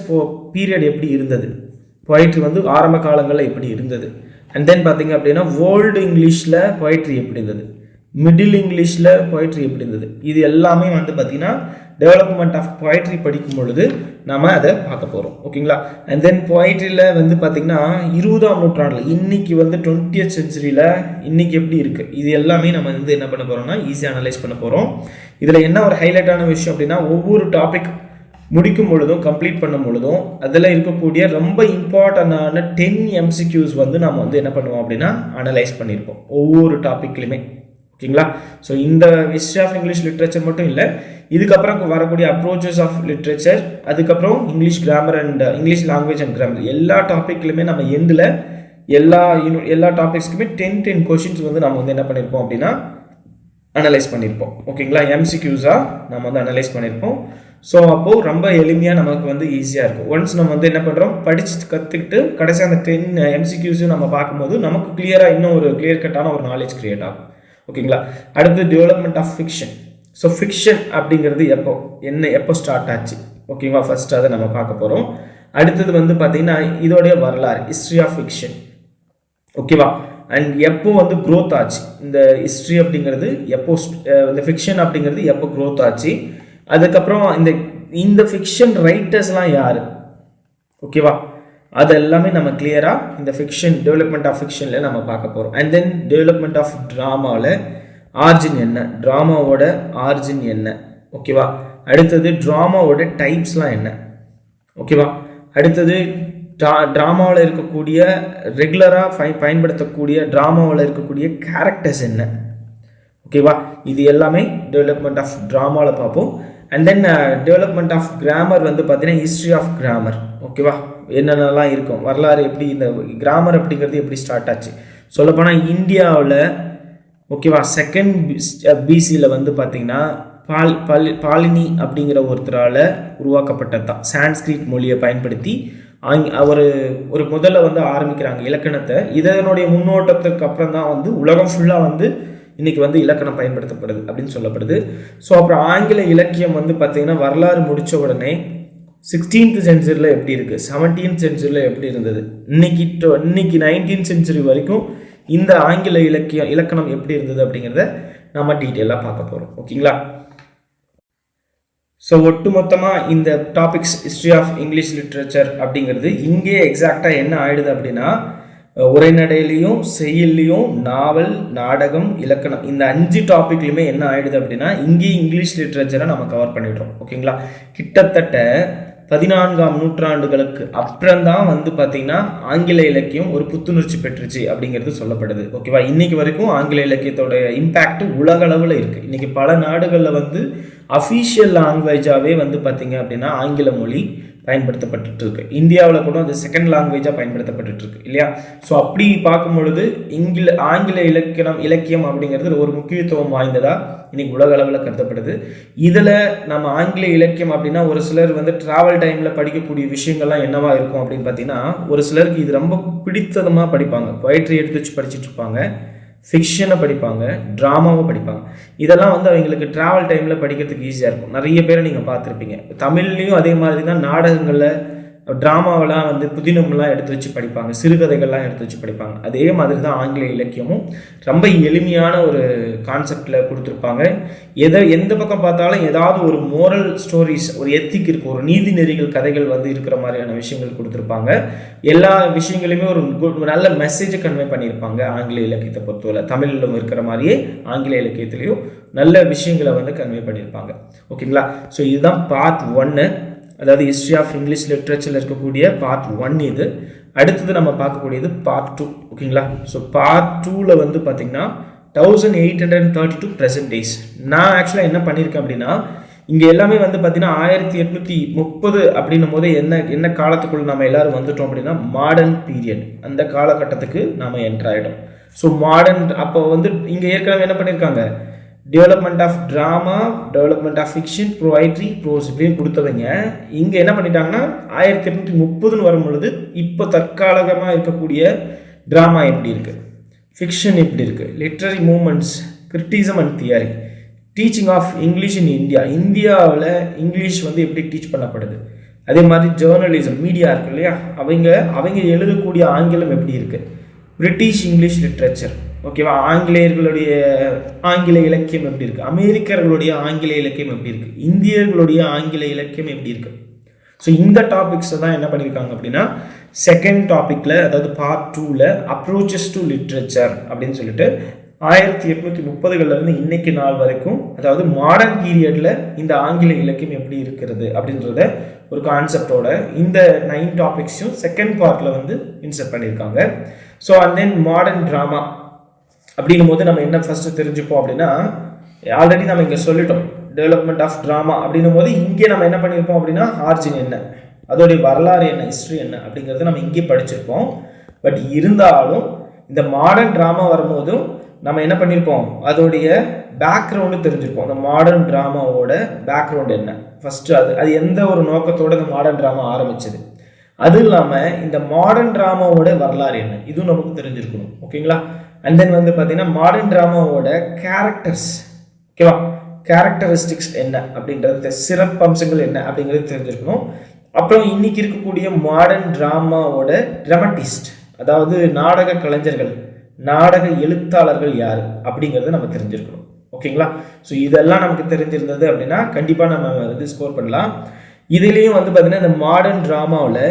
பீரியட் எப்படி இருந்தது, பொயட்ரி வந்து ஆரம்ப காலங்களில் எப்படி இருந்தது. அண்ட் தென் பார்த்தீங்க அப்படின்னா வேர்ல்டு இங்கிலீஷில் பொயட்ரி எப்படி இருந்தது, மிடில் இங்கிலீஷில் பொயட்ரி எப்படி இருந்தது, இது எல்லாமே வந்து பார்த்திங்கன்னா டெவலப்மெண்ட் ஆஃப் பொயட்ரி படிக்கும் பொழுது நம்ம அதை பார்க்க போகிறோம், ஓகேங்களா. அண்ட் தென் பொயட்ரியில் வந்து பார்த்திங்கன்னா 20ஆம் நூற்றாண்டில் இன்னைக்கு வந்து 20th செஞ்சுரியில் இன்னைக்கு எப்படி இருக்குது, இது எல்லாமே நம்ம வந்து என்ன பண்ண போகிறோம்னா ஈஸியாக அனலைஸ் பண்ண போகிறோம். இதில் என்ன ஒரு ஹைலைட்டான விஷயம் அப்படின்னா ஒவ்வொரு டாபிக் முடிக்கும் பொழுதும் கம்ப்ளீட் பண்ணும் பொழுதும் அதில் இருக்கக்கூடிய ரொம்ப இம்பார்ட்டண்டான 10 MCQs வந்து நம்ம வந்து என்ன பண்ணுவோம் அப்படின்னா அனலைஸ் பண்ணியிருப்போம் ஒவ்வொரு டாப்பிக்லையுமே, ஓகேங்களா. ஸோ இந்த ஹிஸ்ட்ரி ஆஃப் இங்கிலீஷ் லிட்ரேச்சர் மட்டும் இல்லை, இதுக்கப்புறம் வரக்கூடிய அப்ரோச்சஸ் ஆஃப் லிட்ரேச்சர், அதுக்கப்புறம் English grammar and English language and grammar எல்லா டாப்பிக்லையுமே நம்ம எண்டில் எல்லா டாபிக்ஸ்க்குமே 10 கொஷின்ஸ் வந்து நம்ம வந்து என்ன பண்ணியிருப்போம் அப்படின்னா அனலைஸ் பண்ணியிருப்போம், ஓகேங்களா. MCQஸாக நம்ம வந்து அனலைஸ் பண்ணியிருப்போம். ஸோ அப்போது ரொம்ப எளிமையாக நமக்கு வந்து ஈஸியாக இருக்கும். ஒன்ஸ் நம்ம வந்து என்ன பண்ணுறோம் படித்து கற்றுக்கிட்டு கடைசி அந்த 10 MCQஸையும் நம்ம பார்க்கும்போது நமக்கு கிளியராக இன்னும் ஒரு கிளியர் கட்டான ஒரு நாலேஜ் கிரியேட் ஆகும், ஓகேங்களா. அடுத்து development of fiction. So fiction அப்படிங்கிறது எப்போ ஸ்டார்ட் ஆச்சு, ஓகேவா, ஃபர்ஸ்ட் அதை நம்ம பார்க்க போகிறோம். அடுத்தது வந்து பார்த்திங்கன்னா இதோடைய வரலாறு, ஹிஸ்ட்ரி ஆஃப் ஃபிக்ஷன், ஓகேவா. அண்ட் எப்போ வந்து க்ரோத் ஆச்சு இந்த ஹிஸ்ட்ரி அப்படிங்கிறது, எப்போ இந்த ஃபிக்ஷன் அப்படிங்கிறது எப்போ க்ரோத் ஆச்சு, அதுக்கப்புறம் இந்த ஃபிக்ஷன் ரைட்டர்ஸ்லாம் யார், ஓகேவா, அது எல்லாமே நம்ம கிளியராக இந்த ஃபிக்ஷன் டெவலப்மெண்ட் ஆஃப் ஃபிக்ஷனில் நம்ம பார்க்க போகிறோம். அண்ட் தென் டெவலப்மெண்ட் ஆஃப் ட்ராமாவில் ஆர்ஜின் என்ன, ட்ராமாவோட ஆர்ஜின் என்ன, ஓகேவா. அடுத்தது ட்ராமாவோட டைப்ஸ்லாம் என்ன, ஓகேவா. அடுத்தது ட்ராமாவில் இருக்கக்கூடிய ரெகுலராக பயன்படுத்தக்கூடிய ட்ராமாவில் இருக்கக்கூடிய கேரக்டர்ஸ் என்ன, ஓகேவா. இது எல்லாமே டெவலப்மெண்ட் ஆஃப் ட்ராமாவில் பார்ப்போம். And then development of grammar வந்து பார்த்தீங்கன்னா ஹிஸ்ட்ரி ஆஃப் கிராமர், ஓகேவா, என்னென்னலாம் இருக்கும், வரலாறு எப்படி இந்த கிராமர் அப்படிங்கிறது எப்படி ஸ்டார்ட் ஆச்சு. சொல்லப்போனால் இந்தியாவில், ஓகேவா, செகண்ட் BCயில் வந்து பார்த்திங்கன்னா பாலினி அப்படிங்கிற ஒருத்தரால் உருவாக்கப்பட்டது தான். சான்ஸ்கிரிட் மொழியை பயன்படுத்தி ஒரு முதல்ல வந்து ஆரம்பிக்கிறாங்க இலக்கணத்தை. இதனுடைய முன்னோட்டத்துக்கு அப்புறம் தான் வந்து உலகம் ஃபுல்லாக வந்து இன்றைக்கி வந்து இலக்கணம் பயன்படுத்தப்படுது அப்படின்னு சொல்லப்படுது. ஸோ அப்புறம் ஆங்கில இலக்கியம் வந்து பார்த்திங்கன்னா வரலாறு முடித்த உடனே 16th செஞ்சுரியில் எப்படி இருக்குது, 17th செஞ்சுரியில் எப்படி இருந்தது, இன்னைக்கு 19th செஞ்சுரி வரைக்கும் இந்த ஆங்கில இலக்கணம் எப்படி இருந்தது அப்படிங்கிறத நம்ம டீட்டெயிலாக பார்க்க போகிறோம், ஓகேங்களா. ஸோ ஒட்டுமொத்தமாக இந்த topics history of English literature அப்படிங்கிறது இங்கே எக்ஸாக்டாக என்ன ஆயிடுது அப்படின்னா உரைநடையிலையும் செய்யுள்லையும் நாவல், நாடகம், இலக்கணம் இந்த 5 டாபிக்லையுமே என்ன ஆயிடுது அப்படின்னா இங்கே இங்கிலீஷ் லிட்ரேச்சரை நம்ம கவர் பண்ணிடுறோம், ஓகேங்களா. கிட்டத்தட்ட 14ஆம் நூற்றாண்டுகளுக்கு அப்புறம்தான் வந்து பார்த்திங்கன்னா ஆங்கில இலக்கியம் ஒரு புத்துணர்ச்சி பெற்றுச்சு அப்படிங்கிறது சொல்லப்படுது, ஓகேவா. இன்னைக்கு வரைக்கும் ஆங்கில இலக்கியத்தோட இம்பேக்ட் உலக அளவில் இருக்குது. இன்றைக்கி பல நாடுகளில் வந்து அஃபீஷியல் லாங்குவேஜாகவே வந்து பார்த்திங்க அப்படின்னா ஆங்கில மொழி பயன்படுத்தப்பட்டு இருக்கு. இந்தியாவில் கூட அது செகண்ட் லாங்குவேஜாக பயன்படுத்தப்பட்டு இருக்கு இல்லையா. ஸோ அப்படி பார்க்கும் பொழுது ஆங்கில இலக்கியம் அப்படிங்கிறது ஒரு முக்கியத்துவம் வாய்ந்ததாக இன்னைக்கு உலக அளவில் கருதப்படுது. இதில் நம்ம ஆங்கில இலக்கியம் அப்படின்னா ஒரு சிலர் வந்து ட்ராவல் டைமில் படிக்கக்கூடிய விஷயங்கள்லாம் என்னவா இருக்கும் அப்படின்னு பார்த்தீங்கன்னா ஒரு சிலருக்கு இது ரொம்ப பிடித்தமாக படிப்பாங்க. பொயட்ரி எடுத்து வச்சு படிச்சுட்டு இருப்பாங்க, ஃபிக்ஷனை படிப்பாங்க, ட்ராமாவை படிப்பாங்க. இதெல்லாம் வந்து அவங்களுக்கு ட்ராவல் டைமில் படிக்கிறதுக்கு ஈஸியாக இருக்கும். நிறைய பேரை நீங்கள் பார்த்துருப்பீங்க. தமிழ்லேயும் அதே மாதிரி தான் நாடகங்களில் ட்ராமாவெல்லாம் வந்து புதினம்லாம் எடுத்து வச்சு படிப்பாங்க, சிறுகதைகள்லாம் எடுத்து வச்சு படிப்பாங்க. அதே மாதிரி தான் ஆங்கில இலக்கியமும் ரொம்ப எளிமையான ஒரு கான்செப்டில் கொடுத்துருப்பாங்க. எந்த பக்கம் பார்த்தாலும் ஏதாவது ஒரு மோரல் ஸ்டோரிஸ், ஒரு எத்திக் இருக்குது, ஒரு நீதி நெறிகள் கதைகள் வந்து இருக்கிற மாதிரியான விஷயங்கள் கொடுத்துருப்பாங்க. எல்லா விஷயங்களையுமே ஒரு நல்ல மெசேஜை கன்வே பண்ணியிருப்பாங்க ஆங்கில இலக்கியத்தை பொறுத்தவரை. தமிழிலும் இருக்கிற மாதிரியே ஆங்கில இலக்கியத்திலையும் நல்ல விஷயங்களை வந்து கன்வே பண்ணியிருப்பாங்க, ஓகேங்களா. ஸோ இதுதான் பார்ட் 1. அதாவது ஹிஸ்ட்ரி ஆஃப் இங்கிலீஷ் லிட்ரேச்சரில் இருக்கக்கூடிய பார்ட் 1 இது. அடுத்தது நம்ம பார்க்கக்கூடியது பார்ட் 2. ஓகேங்களா? ஸோ பார்ட் 2ல் வந்து பார்த்தீங்கன்னா 1832 ப்ரெசன்ட் டேஸ். நான் ஆக்சுவலாக என்ன பண்ணியிருக்கேன் அப்படின்னா, இங்கே எல்லாமே வந்து பார்த்தீங்கன்னா 1830 அப்படின்னும் போது என்ன காலத்துக்குள்ள நம்ம எல்லாரும் வந்துட்டோம் அப்படின்னா மாடர்ன் பீரியட், அந்த காலகட்டத்துக்கு நாம் என்டர் ஆகிட்டோம். ஸோ மாடர்ன் அப்போ வந்து இங்கே ஏற்கனவே என்ன பண்ணியிருக்காங்க, development of drama, development of fiction, poetry, prose இப்படின்னு கொடுத்தவங்க இங்கே என்ன பண்ணிட்டாங்கன்னா 1830 வரும் பொழுது இப்போ தற்காலிகமாக இருக்கக்கூடிய ட்ராமா எப்படி இருக்குது, ஃபிக்ஷன் எப்படி இருக்குது, literary movements, criticism and theory, teaching of English in India, இந்தியாவில் இங்கிலீஷ் வந்து எப்படி டீச் பண்ணப்படுது, அதே மாதிரி ஜேர்னலிசம், மீடியா இருக்கு இல்லையா, அவங்க எழுதக்கூடிய ஆங்கிலம் எப்படி இருக்குது, பிரிட்டிஷ் இங்கிலீஷ் லிட்ரேச்சர், ஓகேவா, ஆங்கிலேயர்களுடைய ஆங்கில இலக்கியம் எப்படி இருக்குது, அமெரிக்கர்களுடைய ஆங்கில இலக்கியம் எப்படி இருக்குது, இந்தியர்களுடைய ஆங்கில இலக்கியம் எப்படி இருக்குது. ஸோ இந்த டாபிக்ஸை தான் என்ன பண்ணியிருக்காங்க அப்படின்னா செகண்ட் டாப்பிக்கில், அதாவது பார்ட் 2ல் அப்ரோச்சஸ் டு லிட்ரேச்சர் அப்படின்னு சொல்லிட்டு 1830களிலிருந்து இன்னைக்கு நாள் வரைக்கும், அதாவது மாடர்ன் பீரியடில் இந்த ஆங்கில இலக்கியம் எப்படி இருக்கிறது அப்படின்றத ஒரு கான்செப்டோட இந்த 9 டாபிக்ஸையும் செகண்ட் பார்ட்டில் வந்து இன்சர்ட் பண்ணியிருக்காங்க. So and then modern drama அப்படின்னும் போது நம்ம என்ன ஃபஸ்ட்டு தெரிஞ்சுப்போம் அப்படின்னா, ஆல்ரெடி நம்ம இங்கே சொல்லிட்டோம் டெவலப்மெண்ட் ஆஃப் ட்ராமா அப்படின்னும் போது இங்கே நம்ம என்ன பண்ணியிருப்போம் அப்படின்னா ஆர்ஜின் என்ன, அதோடைய வரலாறு என்ன, ஹிஸ்ட்ரி என்ன அப்படிங்கிறத நம்ம இங்கே படிச்சிருப்போம். பட் இருந்தாலும் இந்த மாடர்ன் ட்ராமா வரும்போதும் நம்ம என்ன பண்ணியிருப்போம், அதோடைய பேக்ரவுண்டு தெரிஞ்சிருப்போம். அந்த மாடர்ன் ட்ராமாவோட பேக்ரவுண்ட் என்ன, ஃபஸ்ட்டு அது எந்த ஒரு நோக்கத்தோட இந்த மாடர்ன் ட்ராமா ஆரம்பிச்சது, அது இல்லாமல் இந்த மாடர்ன் ட்ராமாவோட வரலாறு என்ன, இதுவும் நமக்கு தெரிஞ்சிருக்கணும். ஓகேங்களா? அண்ட் தென் வந்து பார்த்தீங்கன்னா மாடர்ன் ட்ராமாவோட கேரக்டர்ஸ், ஓகேவா, கேரக்டரிஸ்டிக்ஸ் என்ன அப்படின்றது, சிறப்பம்சங்கள் என்ன அப்படிங்கிறது தெரிஞ்சிருக்கணும். அப்புறம் இன்னைக்கு இருக்கக்கூடிய மாடர்ன் ட்ராமாவோட ட்ராமட்டிஸ்ட், அதாவது நாடக கலைஞர்கள், நாடக எழுத்தாளர்கள் யார் அப்படிங்கிறத நம்ம தெரிஞ்சிருக்கணும். ஓகேங்களா? ஸோ இதெல்லாம் நமக்கு தெரிஞ்சிருந்தது அப்படின்னா கண்டிப்பாக நம்ம வந்து ஸ்கோர் பண்ணலாம். இதுலேயும் வந்து பார்த்தீங்கன்னா இந்த மாடர்ன் ட்ராமாவில்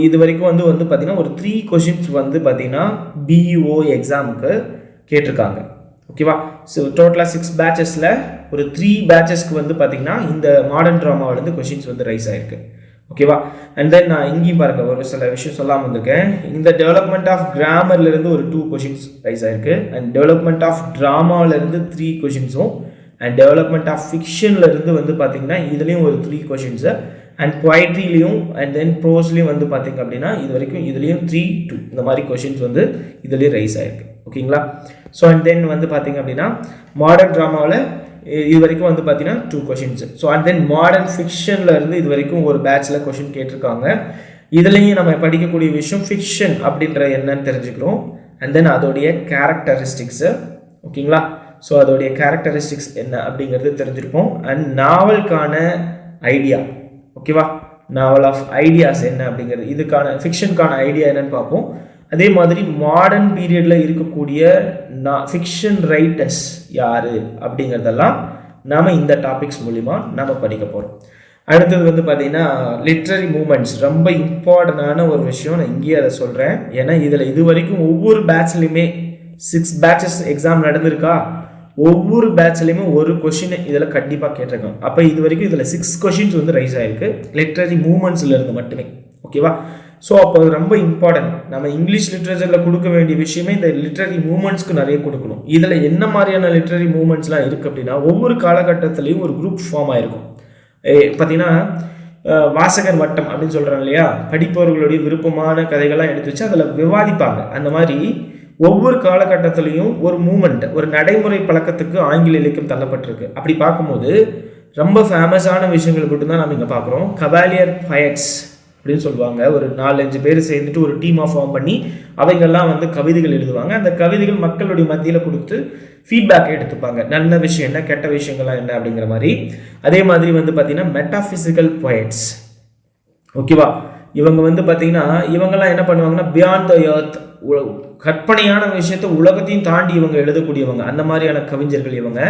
இது வரைக்கும் வந்து பார்த்தீங்கன்னா ஒரு 3 கொஷின்ஸ் வந்து பார்த்தீங்கன்னா பிஇஓ எக்ஸாமுக்கு கேட்டிருக்காங்க. ஓகேவா? ஸோ டோட்டலாக 6 பேட்சஸில் ஒரு 3 பேட்சஸ்க்கு வந்து பார்த்தீங்கன்னா இந்த மாடர்ன் ட்ராமாவிலேருந்து கொஷின்ஸ் வந்து ரைஸ் ஆகிருக்கு. ஓகேவா? அண்ட் தென் நான் இங்கேயும் பாருங்கள் ஒரு சில விஷயம் சொல்லாமல் வந்திருக்கேன். இந்த டெவலப்மெண்ட் ஆஃப் கிராமர்லேருந்து ஒரு 2 கொஷின்ஸ் ரைஸ் ஆகிருக்கு. அண்ட் டெவலப்மெண்ட் ஆஃப் ட்ராமாவிலேருந்து 3 கொஷின்ஸும், அண்ட் டெவலப்மெண்ட் ஆஃப் ஃபிக்ஷன்லேருந்து வந்து பார்த்தீங்கன்னா இதுலேயும் ஒரு 3 கொஷின்ஸு, அண்ட் பொயட்ரிலையும் அண்ட் தென் ப்ரோஸ்லையும் வந்து பார்த்தீங்க அப்படின்னா இது வரைக்கும் இதுலேயும் 3-2 இந்த மாதிரி கொஷின்ஸ் வந்து இதுலேயும் ரைஸ் ஆகிருக்கு. ஓகேங்களா? ஸோ அண்ட் தென் வந்து பார்த்தீங்க அப்படின்னா மாடர்ன் ட்ராமாவில் இது வரைக்கும் வந்து பார்த்தீங்கன்னா 2 questions. So and then modern ஃபிக்ஷனில் இருந்து இது வரைக்கும் ஒரு பேட்சில் கொஷின் கேட்டிருக்காங்க. இதுலேயும் நம்ம படிக்கக்கூடிய விஷயம் ஃபிக்ஷன் அப்படின்ற என்னன்னு தெரிஞ்சுக்கிறோம். அண்ட் தென் அதோடைய கேரக்டரிஸ்டிக்ஸு, ஓகேங்களா? ஸோ அதோடைய கேரக்டரிஸ்டிக்ஸ் என்ன அப்படிங்கிறது தெரிஞ்சிருப்போம். அண்ட் நாவலுக்கான ஐடியா, ஓகேவா, நாவல் ஆஃப் ஐடியாஸ் என்ன அப்படிங்கிறது, இதுக்கான ஃபிக்ஷனுக்கான ஐடியா என்னன்னு பார்ப்போம். அதே மாதிரி மாடர்ன் பீரியடில் இருக்கக்கூடிய ஃபிக்ஷன் ரைட்டர்ஸ் யார் அப்படிங்கிறதெல்லாம் நாம் இந்த டாபிக்ஸ் மூலிமா நாம் படிக்க போகிறோம். அடுத்தது வந்து பார்த்தீங்கன்னா லிட்ரரி மூமெண்ட்ஸ், ரொம்ப இம்பார்ட்டண்டான ஒரு விஷயம். நான் இங்கேயே அதை சொல்கிறேன். ஏன்னா இதில் இது வரைக்கும் ஒவ்வொரு பேட்ச்லையுமே 6 பேட்சஸ் எக்ஸாம் நடந்திருக்கா, ஒவ்வொரு பேட்ச்லையுமே ஒரு கொஷின் இதில் கண்டிப்பாக கேட்டிருக்காங்க. அப்போ இது வரைக்கும் இதில் 6 கொஷின்ஸ் வந்து ரைஸ் ஆகிருக்கு லிட்ரரி மூமெண்ட்ஸில் இருந்து மட்டுமே. ஓகேவா? ஸோ அப்போ அது ரொம்ப இம்பார்ட்டன்ட். நம்ம இங்கிலீஷ் லிட்ரேச்சரில் கொடுக்க வேண்டிய விஷயமே இந்த லிட்ரரி மூமெண்ட்ஸ்க்கு நிறைய கொடுக்கணும். இதில் என்ன மாதிரியான லிட்ரரி மூமெண்ட்ஸ்லாம் இருக்குது அப்படின்னா ஒவ்வொரு காலகட்டத்திலையும் ஒரு குரூப் ஃபார்ம் ஆகிருக்கும். பார்த்தீங்கன்னா வாசகர் வட்டம் அப்படின்னு சொல்கிறாங்க இல்லையா, படிப்பவர்களுடைய விருப்பமான கதைகள்லாம் எடுத்து வச்சு அதில் விவாதிப்பாங்க. அந்த மாதிரி ஒவ்வொரு காலகட்டத்திலையும் ஒரு மூமெண்ட், ஒரு நடைமுறை பழக்கத்துக்கு ஆங்கில இலக்கியம் தள்ளப்பட்டிருக்கு. அப்படி பார்க்கும்போது ரொம்ப ஃபேமஸான விஷயங்கள் மட்டும்தான் நம்ம இங்கே பார்க்குறோம். கவாலியர் பயட்ஸ் அப்படின்னு சொல்லுவாங்க. ஒரு 4-5 பேர் சேர்ந்துட்டு ஒரு டீமாக ஃபார்ம் பண்ணி அவங்கெல்லாம் வந்து கவிதைகள் எழுதுவாங்க. அந்த கவிதைகள் மக்களுடைய மத்தியில் கொடுத்து ஃபீட்பேக் எடுத்துப்பாங்க. நல்ல விஷயம் என்ன, கெட்ட விஷயங்கள்லாம் என்ன அப்படிங்கிற மாதிரி. அதே மாதிரி வந்து பார்த்தீங்கன்னா மெட்டாஃபிசிக்கல் போயட்ஸ், ஓகேவா, இவங்க வந்து பார்த்தீங்கன்னா இவங்கெல்லாம் என்ன பண்ணுவாங்கன்னா பியாண்ட் த எர்த், கற்பனையான விஷயத்தை உலகத்தையும் தாண்டி இவங்க எழுதக்கூடியவங்க. அந்த மாதிரியான கவிஞர்கள் இவங்க.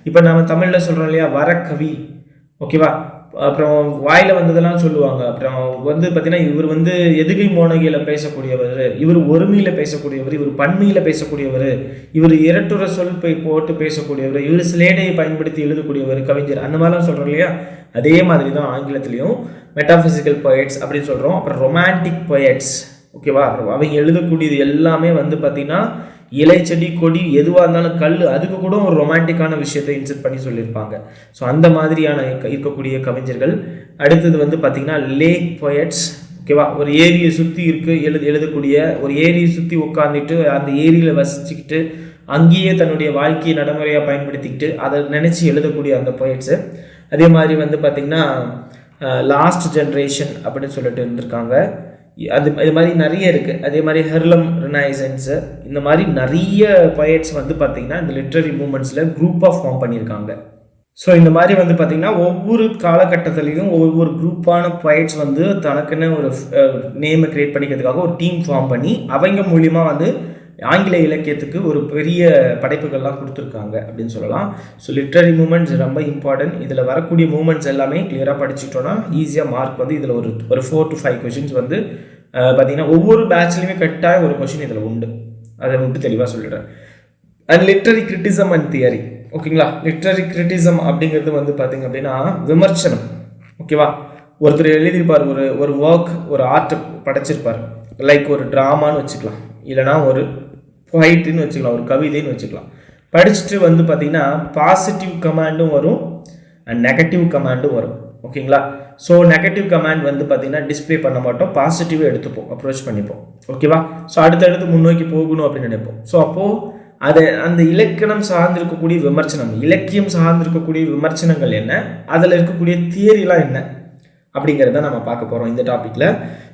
இப்போ நம்ம தமிழில் சொல்கிறோம் இல்லையா வரக்கவி, ஓகேவா, அப்புறம் வாயில் வந்ததெல்லாம் சொல்லுவாங்க. அப்புறம் வந்து பார்த்தீங்கன்னா இவர் வந்து எதுகை மோனகையில் பேசக்கூடியவர், இவர் ஒருமையில் பேசக்கூடியவர், இவர் பன்மையில் பேசக்கூடியவர், இவர் இரட்டுற சொல் போட்டு பேசக்கூடியவர், இவர் சிலேடையை பயன்படுத்தி எழுதக்கூடியவர் கவிஞர், அந்த மாதிரிலாம் சொல்கிறோம் இல்லையா. அதே மாதிரி தான் ஆங்கிலத்திலையும் மெட்டாஃபிசிக்கல் பொயட்ஸ் அப்படின்னு சொல்கிறோம். அப்புறம் ரொமான்டிக் பொயட்ஸ், ஓகேவா? அவங்க எழுதக்கூடியது எல்லாமே வந்து பார்த்திங்கன்னா இலை செடி கொடி எதுவாக இருந்தாலும் கல், அதுக்கு கூட ஒரு ரொமான்டிக்கான விஷயத்தை இன்செர்ட் பண்ணி சொல்லியிருப்பாங்க. ஸோ அந்த மாதிரியான இருக்கக்கூடிய கவிஞர்கள். அடுத்தது வந்து பார்த்திங்கன்னா லேக் பொயட்ஸ், ஓகேவா? ஒரு ஏரியை சுற்றி எழுதக்கூடிய, ஒரு ஏரியை சுற்றி உட்காந்துட்டு அந்த ஏரியில் வசிச்சுக்கிட்டு அங்கேயே தன்னுடைய வாழ்க்கையை நடைமுறையாக பயன்படுத்திக்கிட்டு அதை நினச்சி எழுதக்கூடிய அந்த பொயட்ஸு. அதே மாதிரி வந்து பார்த்திங்கன்னா லாஸ்ட் ஜென்ரேஷன் அப்படின்னு சொல்லிட்டு இருந்திருக்காங்க. இது மாதிரி நிறைய இருக்குது. அதே மாதிரி ஹெர்லம் ரினைசன்ஸு, இந்த மாதிரி நிறைய பொயட்ஸ் வந்து பார்த்திங்கன்னா இந்த லிட்ரரி மூமெண்ட்ஸில் குரூப்பாக ஃபார்ம் பண்ணியிருக்காங்க. ஸோ இந்த மாதிரி வந்து பார்த்திங்கன்னா ஒவ்வொரு காலகட்டத்துலேயும் ஒவ்வொரு குரூப்பான பொயட்ஸ் வந்து தனக்குன்னு ஒரு நேமை க்ரியேட் பண்ணிக்கிறதுக்காக ஒரு டீம் ஃபார்ம் பண்ணி அவங்க மூலியமாக வந்து ஆங்கில இலக்கியத்துக்கு ஒரு பெரிய படைப்புகள்லாம் கொடுத்துருக்காங்க அப்படின்னு சொல்லலாம். ஸோ லிட்ரரி மூமெண்ட்ஸ் ரொம்ப இம்பார்ட்டன்ட். இதில் வரக்கூடிய மூமெண்ட்ஸ் எல்லாமே கிளியராக படிச்சுட்டோன்னா ஈஸியாக மார்க் வந்து இதில் ஒரு 4 to 5 கொஷின்ஸ் வந்து பார்த்திங்கன்னா ஒவ்வொரு பேட்ச்லேயுமே கட்டாயம் ஒரு கொஷின் இதில் உண்டு. அதை மட்டும் தெளிவாக சொல்லிடுறேன். And literary criticism and theory, ஓகேங்களா? லிட்ரரி கிரிட்டிசம் அப்படிங்கிறது வந்து பார்த்திங்க அப்படின்னா விமர்சனம், ஓகேவா? ஒருத்தர் எழுதியிருப்பார், ஒரு ஒர்க், ஒரு ஆர்ட் படைச்சிருப்பார். லைக் ஒரு ட்ராமான்னு வச்சுக்கலாம், இல்லைனா ஒரு பொயிட்டுன்னு வச்சுக்கலாம், ஒரு கவிதைன்னு வச்சுக்கலாம். படிச்சுட்டு வந்து பார்த்திங்கன்னா பாசிட்டிவ் கமாண்டும் வரும் அண்ட் நெகட்டிவ் கமாண்டும் வரும், ஓகேங்களா? ஸோ நெகட்டிவ் கமாண்ட் வந்து பார்த்திங்கன்னா டிஸ்பிளே பண்ண மாட்டோம், பாசிட்டிவாக எடுத்துப்போம், அப்ரோச் பண்ணிப்போம், ஓகேவா? ஸோ அடுத்தடுத்து முன்னோக்கி போகணும் அப்படின்னு நினைப்போம். ஸோ அப்போது அந்த இலக்கணம் சார்ந்திருக்கக்கூடிய விமர்சனம், இலக்கியம் சார்ந்திருக்கக்கூடிய விமர்சனங்கள் என்ன, அதில் இருக்கக்கூடிய தியரிலாம் என்ன அப்படிங்கிறத நம்ம பார்க்க போகிறோம் இந்த டாப்பிக்கில்.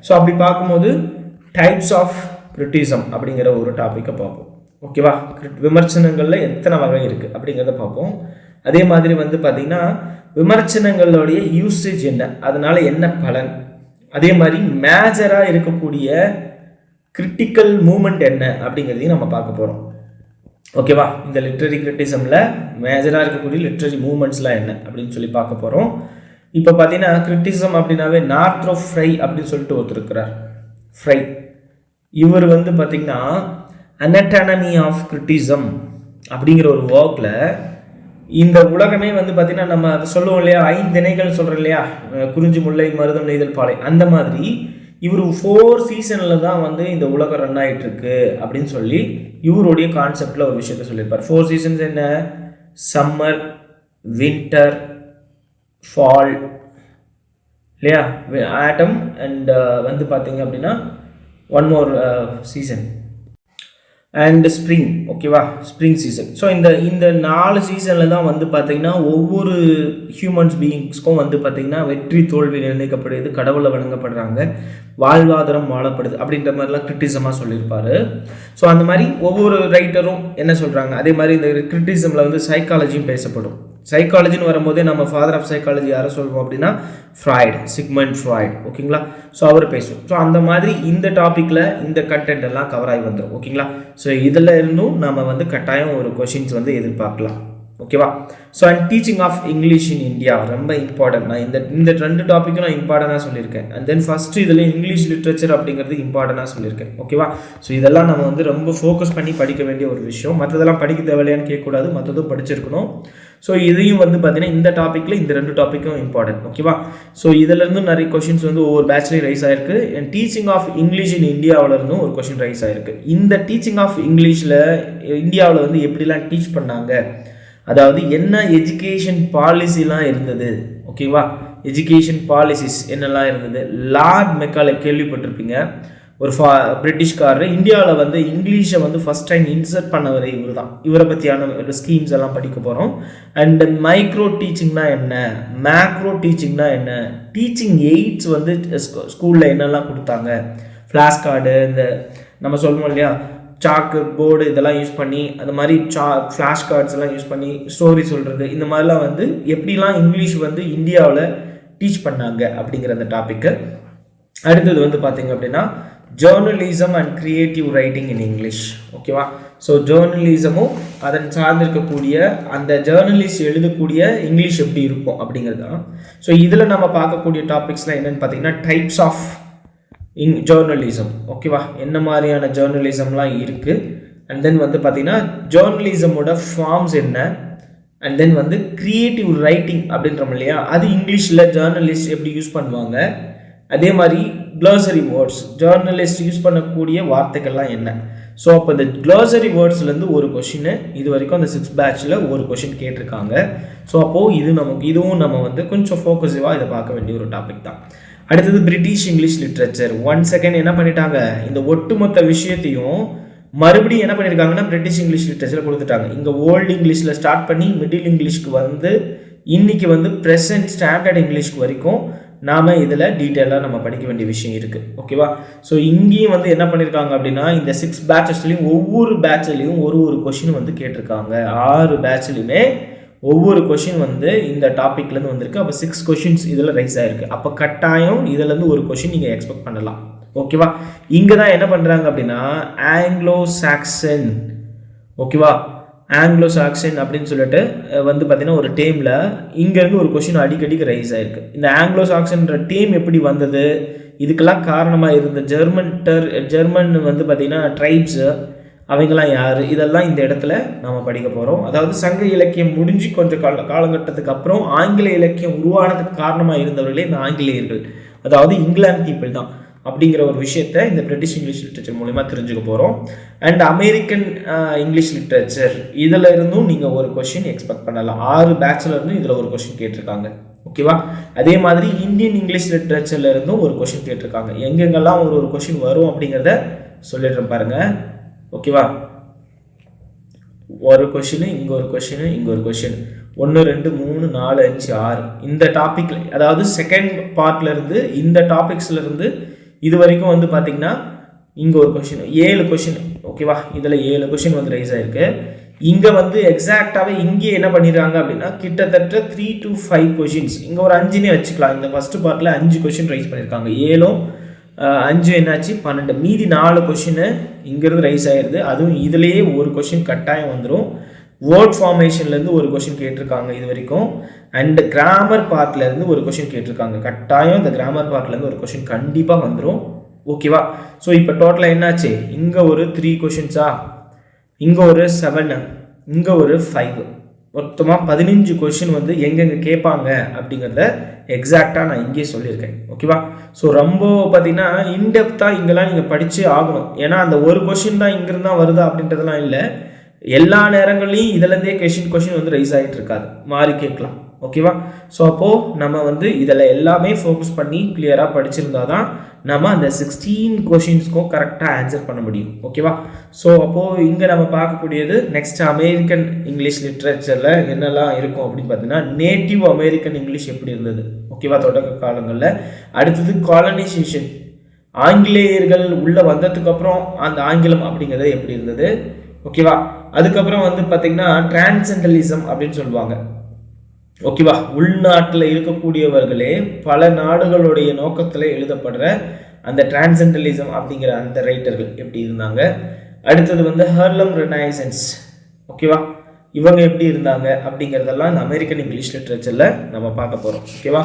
ஸோ அப்படி பார்க்கும்போது டைப்ஸ் ஆஃப் கிரிட்டிசம் அப்படிங்கிற ஒரு டாப்பிக்கை பார்ப்போம், ஓகேவா? விமர்சனங்களில் எத்தனை வகை இருக்குது அப்படிங்கிறத பார்ப்போம். அதே மாதிரி வந்து பார்த்திங்கன்னா விமர்சனங்களுடைய யூசேஜ் என்ன, அதனால என்ன பலன், அதே மாதிரி மேஜராக இருக்கக்கூடிய கிரிட்டிக்கல் மூமெண்ட் என்ன அப்படிங்கிறதையும் நம்ம பார்க்க போகிறோம், ஓகேவா? இந்த லிட்ரரி கிரிட்டிசமில் மேஜராக இருக்கக்கூடிய லிட்ரரி மூமெண்ட்ஸ்லாம் என்ன அப்படின்னு சொல்லி பார்க்க போகிறோம். இப்போ பார்த்தீங்கன்னா கிரிட்டிசம் அப்படின்னாவே நார்த்ரோப் ஃப்ரை அப்படின்னு சொல்லிட்டு ஒருத்தர் இருக்கிறார், ஃப்ரை. இவர் வந்து பார்த்திங்கன்னா அனட்டானமி ஆஃப் கிரிட்டிசம் அப்படிங்கிற ஒரு ஒர்க்கில் இந்த உலகமே வந்து பார்த்திங்கன்னா நம்ம சொல்லுவோம் இல்லையா, 5 திணைகள் சொல்கிறோம் இல்லையா, குறிஞ்சி முல்லை மருதம் நெய்தல் பாலை, அந்த மாதிரி இவர் 4 சீசனில் தான் வந்து இந்த உலகம் ரன் ஆகிட்டுருக்கு அப்படின்னு சொல்லி இவருடைய கான்செப்டில் ஒரு விஷயத்த சொல்லியிருப்பார். 4 சீசன்ஸ் என்ன? சம்மர், வின்டர், ஃபால் இல்லையா, ஆட்டம் அண்ட் வந்து பார்த்திங்க அப்படின்னா one more season and spring, ஓகேவா? Spring season. ஸோ இந்த 4 சீசனில் தான் வந்து பார்த்திங்கன்னா ஒவ்வொரு ஹியூமன்ஸ் பீயிங்ஸ்க்கும் வந்து பார்த்திங்கன்னா வெற்றி தோல்வி நிர்ணயிக்கப்படுது, கடவுளை வணங்கப்படுறாங்க, வாழ்வாதாரம் வாழப்படுது அப்படின்ற மாதிரிலாம் கிரிட்டிசமாக சொல்லியிருப்பார். ஸோ அந்த மாதிரி ஒவ்வொரு ரைட்டரும் என்ன சொல்கிறாங்க, அதே மாதிரி இந்த கிரிட்டிசமில் வந்து சைக்காலஜியும் பேசப்படும். சைக்காலஜின்னு வரும்போதே நம்ம ஃபாதர் ஆஃப் சைக்காலஜி யாரை சொல்வோம் அப்படின்னா ஃப்ராய்ட், சிக்மண்ட் ஃப்ராய்ட், ஓகேங்களா? ஸோ அவர் பேசுவோம். ஸோ அந்த மாதிரி இந்த டாப்பிக்கில் இந்த கண்டென்ட் எல்லாம் கவர் ஆகி வந்துடும், ஓகேங்களா? ஸோ இதில் இருந்தும் நம்ம வந்து கட்டாயம் ஒரு கொஷின்ஸ் வந்து எதிர்பார்க்கலாம், ஓகேவா? So and teaching of English in India ரொம்ப இம்பார்ட்டன்ட். நான் இந்த 2 டாப்பிக்கும் நான் இம்பார்ட்டண்டாக சொல்லியிருக்கேன். அண்ட் தென் ஃபஸ்ட்டு இதில் இங்கிலீஷ் லிட்ரேச்சர் அப்படிங்கிறது இம்பார்ட்டண்டாக சொல்லியிருக்கேன், ஓகேவா? ஸோ இதெல்லாம் நம்ம வந்து ரொம்ப ஃபோக்கஸ் பண்ணி படிக்க வேண்டிய ஒரு விஷயம். மற்றதெல்லாம் படிக்க தேவையில்லையான்னு கேட்கக்கூடாது, மற்றதும் படிச்சிருக்கணும். ஸோ இதையும் வந்து பார்த்தீங்கன்னா இந்த டாப்பிக்கில் இந்த 2 டாப்பிக்கும் இம்பார்ட்டன்ட், ஓகேவா? ஸோ இதிலேருந்து நிறைய கொஷின்ஸ் வந்து ஒவ்வொரு பேட்ச்லேயும் ரைஸ் ஆயிருக்கு. And teaching of English in இந்தியாவிலேருந்தும் ஒரு கொஷின் ரைஸ் ஆயிருக்கு. இந்த டீச்சிங் ஆஃப் இங்கிலீஷில் இந்தியாவில் வந்து எப்படிலாம் டீச் பண்ணாங்க, அதாவது என்ன எஜுகேஷன் பாலிசிலாம் இருந்தது, ஓகேவா? எஜுகேஷன் பாலிசிஸ் என்னெல்லாம் இருந்தது. லார்ட் மெக்காலே கேள்விப்பட்டிருப்பீங்க, ஒரு பிரிட்டிஷ்காரர். இந்தியாவில் வந்து இங்கிலீஷை வந்து ஃபஸ்ட் டைம் இன்சர்ட் பண்ணவர் இவர் தான். இவரை பற்றியான ஸ்கீம்ஸ் எல்லாம் படிக்க போகிறோம். அண்ட் மைக்ரோ டீச்சிங்னா என்ன, மேக்ரோ டீச்சிங்னா என்ன, டீச்சிங் எய்ட்ஸ் வந்து ஸ்கூலில் என்னெல்லாம் கொடுத்தாங்க, ஃப்ளாஷ் கார்டு, இந்த நம்ம சொல்லுவோம் இல்லையா சாக்கு போர்டு, இதெல்லாம் யூஸ் பண்ணி அந்த மாதிரி ஃப்ளாஷ் கார்ட்ஸ் எல்லாம் யூஸ் பண்ணி ஸ்டோரி சொல்கிறது, இந்த மாதிரிலாம் வந்து எப்படிலாம் இங்கிலீஷ் வந்து இந்தியாவில் டீச் பண்ணாங்க அப்படிங்கிற அந்த டாப்பிக்கு. அடுத்தது வந்து பார்த்திங்க அப்படின்னா journalism and creative writing in English, ஓகேவா? ஸோ ஜேர்னலிசமும் அதன் சார்ந்திருக்கக்கூடிய அந்த ஜேர்னலிஸ்ட் எழுதக்கூடிய இங்கிலீஷ் எப்படி இருக்கும் அப்படிங்கிறது தான். ஸோ இதில் நம்ம பார்க்கக்கூடிய டாபிக்ஸ்லாம் என்னென்னு பார்த்தீங்கன்னா டைப்ஸ் ஆஃப் ஜேர்னலிசம், ஓகேவா? என்ன மாதிரியான ஜேர்னலிசம்லாம் இருக்குது. அண்ட் தென் வந்து பார்த்திங்கன்னா ஜேர்னலிசமோட ஃபார்ம்ஸ் என்ன, அண்ட் தென் வந்து கிரியேட்டிவ் ரைட்டிங் அப்படின்றோம் இல்லையா, அது இங்கிலீஷில் ஜேர்னலிஸ்ட் எப்படி யூஸ் பண்ணுவாங்க, அதே மாதிரி க்ளோசரி வேர்ட்ஸ் ஜேர்னலிஸ்ட் யூஸ் பண்ணக்கூடிய வார்த்தைகள்லாம் என்ன. ஸோ அப்போ இந்த க்ளோசரி வேர்ட்ஸ்லேருந்து ஒரு கொஷின் இது வரைக்கும் அந்த 6 பேட்சில் ஒரு கொஷின் கேட்டிருக்காங்க. ஸோ அப்போது இதுவும் நம்ம வந்து கொஞ்சம் ஃபோக்கஸிவாக இதை பார்க்க வேண்டிய ஒரு டாபிக் தான். அடுத்தது பிரிட்டிஷ் இங்கிலீஷ் லிட்ரேச்சர். 1 செகண்ட் என்ன பண்ணிட்டாங்க, இந்த ஒட்டுமொத்த விஷயத்தையும் மறுபடியும் என்ன பண்ணியிருக்காங்கன்னா பிரிட்டிஷ் இங்கிலீஷ் லிட்ரேச்சர் கொடுத்துட்டாங்க. இங்கே ஓல்டு இங்கிலீஷில் ஸ்டார்ட் பண்ணி மிடில் இங்கிலீஷ்க்கு வந்து இன்னைக்கு வந்து ப்ரெசன்ட் ஸ்டாண்டர்ட் இங்கிலீஷ்க்கு வரைக்கும் நாம் இதில் டீட்டெயிலாக நம்ம படிக்க வேண்டிய விஷயம் இருக்குது. ஓகேவா. ஸோ இங்கேயும் வந்து என்ன பண்ணியிருக்காங்க அப்படின்னா இந்த 6 பேட்சஸ்லையும் ஒவ்வொரு பேட்ச்லையும் ஒரு கொஷின் வந்து கேட்டிருக்காங்க. 6 பேட்ச்லையுமே ஒவ்வொரு கொஷின் வந்து இந்த டாப்பிக்லேருந்து வந்திருக்கு. அப்போ 6 கொஷின்ஸ் இதில் ரைஸ் ஆகிருக்கு. அப்போ கட்டாயம் இதுலேருந்து ஒரு கொஷின் நீங்கள் எக்ஸ்பெக்ட் பண்ணலாம். ஓகேவா. இங்கே தான் என்ன பண்ணுறாங்க அப்படின்னா ஆங்கிலோ சாக்சன், ஓகேவா, ஆங்கிலோ சாக்சன் அப்படின்னு சொல்லிட்டு வந்து பார்த்தீங்கன்னா ஒரு டேமில் இங்கேருந்து ஒரு கொஷின் அடிக்கடிக்கு ரைஸ் ஆகிருக்கு. இந்த ஆங்கிலோ சாக்சன்ற டீம் எப்படி வந்தது, இதுக்கெல்லாம் காரணமாக இருந்த ஜெர்மன் வந்து பார்த்திங்கன்னா ட்ரைப்ஸு அவங்களாம் யார், இதெல்லாம் இந்த இடத்துல நம்ம படிக்க போகிறோம். அதாவது சங்க இலக்கியம் முடிஞ்சு கொஞ்சம் காலகட்டத்துக்கு அப்புறம் ஆங்கில இலக்கியம் உருவானதுக்கு காரணமாக இருந்தவர்களே இந்த ஆங்கிலேயர்கள், அதாவது இங்கிலாந்து பீப்புள் தான் அப்படிங்கிற ஒரு விஷயத்த இந்த பிரிட்டிஷ் இங்கிலீஷ் லிட்ரேச்சர் மூலமா தெரிஞ்சுக்க போகிறோம். அண்ட் அமெரிக்கன் இங்கிலீஷ் லிட்ரேச்சர் இதில் இருந்தும் நீங்கள் ஒரு கொஷின் எக்ஸ்பெக்ட் பண்ணலாம். 6 பேட்ச்ல இருந்தும் இதில் ஒரு கொஷின் கேட்டிருக்காங்க. ஓகேவா. அதே மாதிரி இந்தியன் இங்கிலீஷ் லிட்ரேச்சர்ல இருந்தும் ஒரு கொஷின் கேட்டிருக்காங்க. எங்கெங்கெல்லாம் ஒரு கொஷின் வரும் அப்படிங்கிறத சொல்லிடுறேன் பாருங்க. ஓகேவா. ஒரு கொஷின், இங்கே ஒரு கொஷின், இங்கே ஒரு கொஷின், 1 2 3 4 5 6 இந்த டாபிக்ல, அதாவது செகண்ட் பார்ட்ல இருந்து இந்த டாபிக்ஸ்ல இருந்து இது வரைக்கும் வந்து பார்த்தீங்கன்னா இங்கே ஒரு கொஷின், 7 கொஷின். ஓகேவா. இதில் 7 கொஷின் வந்து ரைஸ் ஆயிருக்கு. இங்கே வந்து எக்ஸாக்டாகவே இங்கே என்ன பண்ணிடுறாங்க அப்படின்னா கிட்டத்தட்ட 3 to 5 கொஷின்ஸ், இங்கே ஒரு 5னே வச்சுக்கலாம். இந்த ஃபர்ஸ்ட் பார்ட்டில் 5 கொஷின் ரைஸ் பண்ணியிருக்காங்க. 7 5 என்னாச்சு 12, மீதி 4 கொஷின் இங்கேருந்து ரைஸ் ஆயிடுது. அதுவும் இதுலேயே ஒரு கொஷின் கட்டாயம் வந்துடும். வேர்ட் ஃபார்மேஷன்லேருந்து ஒரு கொஷின் கேட்டிருக்காங்க இது வரைக்கும். அண்ட் கிராமர் பார்ட்லேருந்து ஒரு கொஷின் கேட்டிருக்காங்க. கட்டாயம் இந்த கிராமர் பார்ட்லேருந்து ஒரு கொஷின் கண்டிப்பாக வந்துடும். ஓகேவா. ஸோ இப்போ டோட்டலாக என்னாச்சு, இங்கே ஒரு 3 கொஷின்ஸா, இங்கே ஒரு 7, இங்கே ஒரு 5, மொத்தமாக 15 கொஷின் வந்து எங்கெங்கே கேட்பாங்க அப்படிங்கிறத எக்ஸாக்டாக நான் இங்கே சொல்லியிருக்கேன். ஓகேவா. ஸோ ரொம்ப பார்த்தீங்கன்னா இன்டெப்த்தாக இங்கெல்லாம் நீங்கள் படித்து ஆகணும். ஏன்னா அந்த ஒரு கொஷின் தான் இங்கிருந்து தான் வருதா அப்படின்றதெல்லாம் இல்லை. எல்லா நேரங்கள்லையும் இதுலேருந்தே கொஷின் வந்து ரைஸ் ஆகிட்டு இருக்காது, மாறி கேட்கலாம். ஓகேவா. ஸோ அப்போது நம்ம வந்து இதில் எல்லாமே ஃபோக்கஸ் பண்ணி கிளியராக படிச்சிருந்தா தான் நம்ம அந்த 16 கொஷின்ஸ்க்கும் கரெக்டாக ஆன்சர் பண்ண முடியும். ஓகேவா. ஸோ அப்போது இங்கே நம்ம பார்க்கக்கூடியது நெக்ஸ்ட் அமெரிக்கன் இங்கிலீஷ் லிட்ரேச்சரில் என்னெல்லாம் இருக்கும் அப்படின்னு பார்த்தீங்கன்னா நேட்டிவ் அமெரிக்கன் இங்கிலீஷ் எப்படி இருந்தது. ஓகேவா. தொடக்க காலங்களில். அடுத்தது காலனைசேஷன், ஆங்கிலேயர்கள் உள்ளே வந்ததுக்கப்புறம் அந்த ஆங்கிலம் அப்படிங்கிறது எப்படி இருந்தது. ஓகேவா. அதுக்கப்புறம் வந்து பார்த்தீங்கன்னா டிரான்சென்டலிசம் அப்படின்னு சொல்லுவாங்க. ஓகேவா. உள்நாட்டில் இருக்கக்கூடியவர்களே பல நாடுகளுடைய நோக்கத்தில் எழுதப்படுற அந்த டிரான்சென்டலிசம் அப்படிங்கிற அந்த ரைட்டர்கள் எப்படி இருந்தாங்க. அடுத்தது வந்து ஹார்லம் ரெனைசன்ஸ். ஓகேவா. இவங்க எப்படி இருந்தாங்க அப்படிங்கிறதெல்லாம் இந்த அமெரிக்கன் இங்கிலீஷ் லிட்ரேச்சரில் நம்ம பார்க்க போகிறோம். ஓகேவா.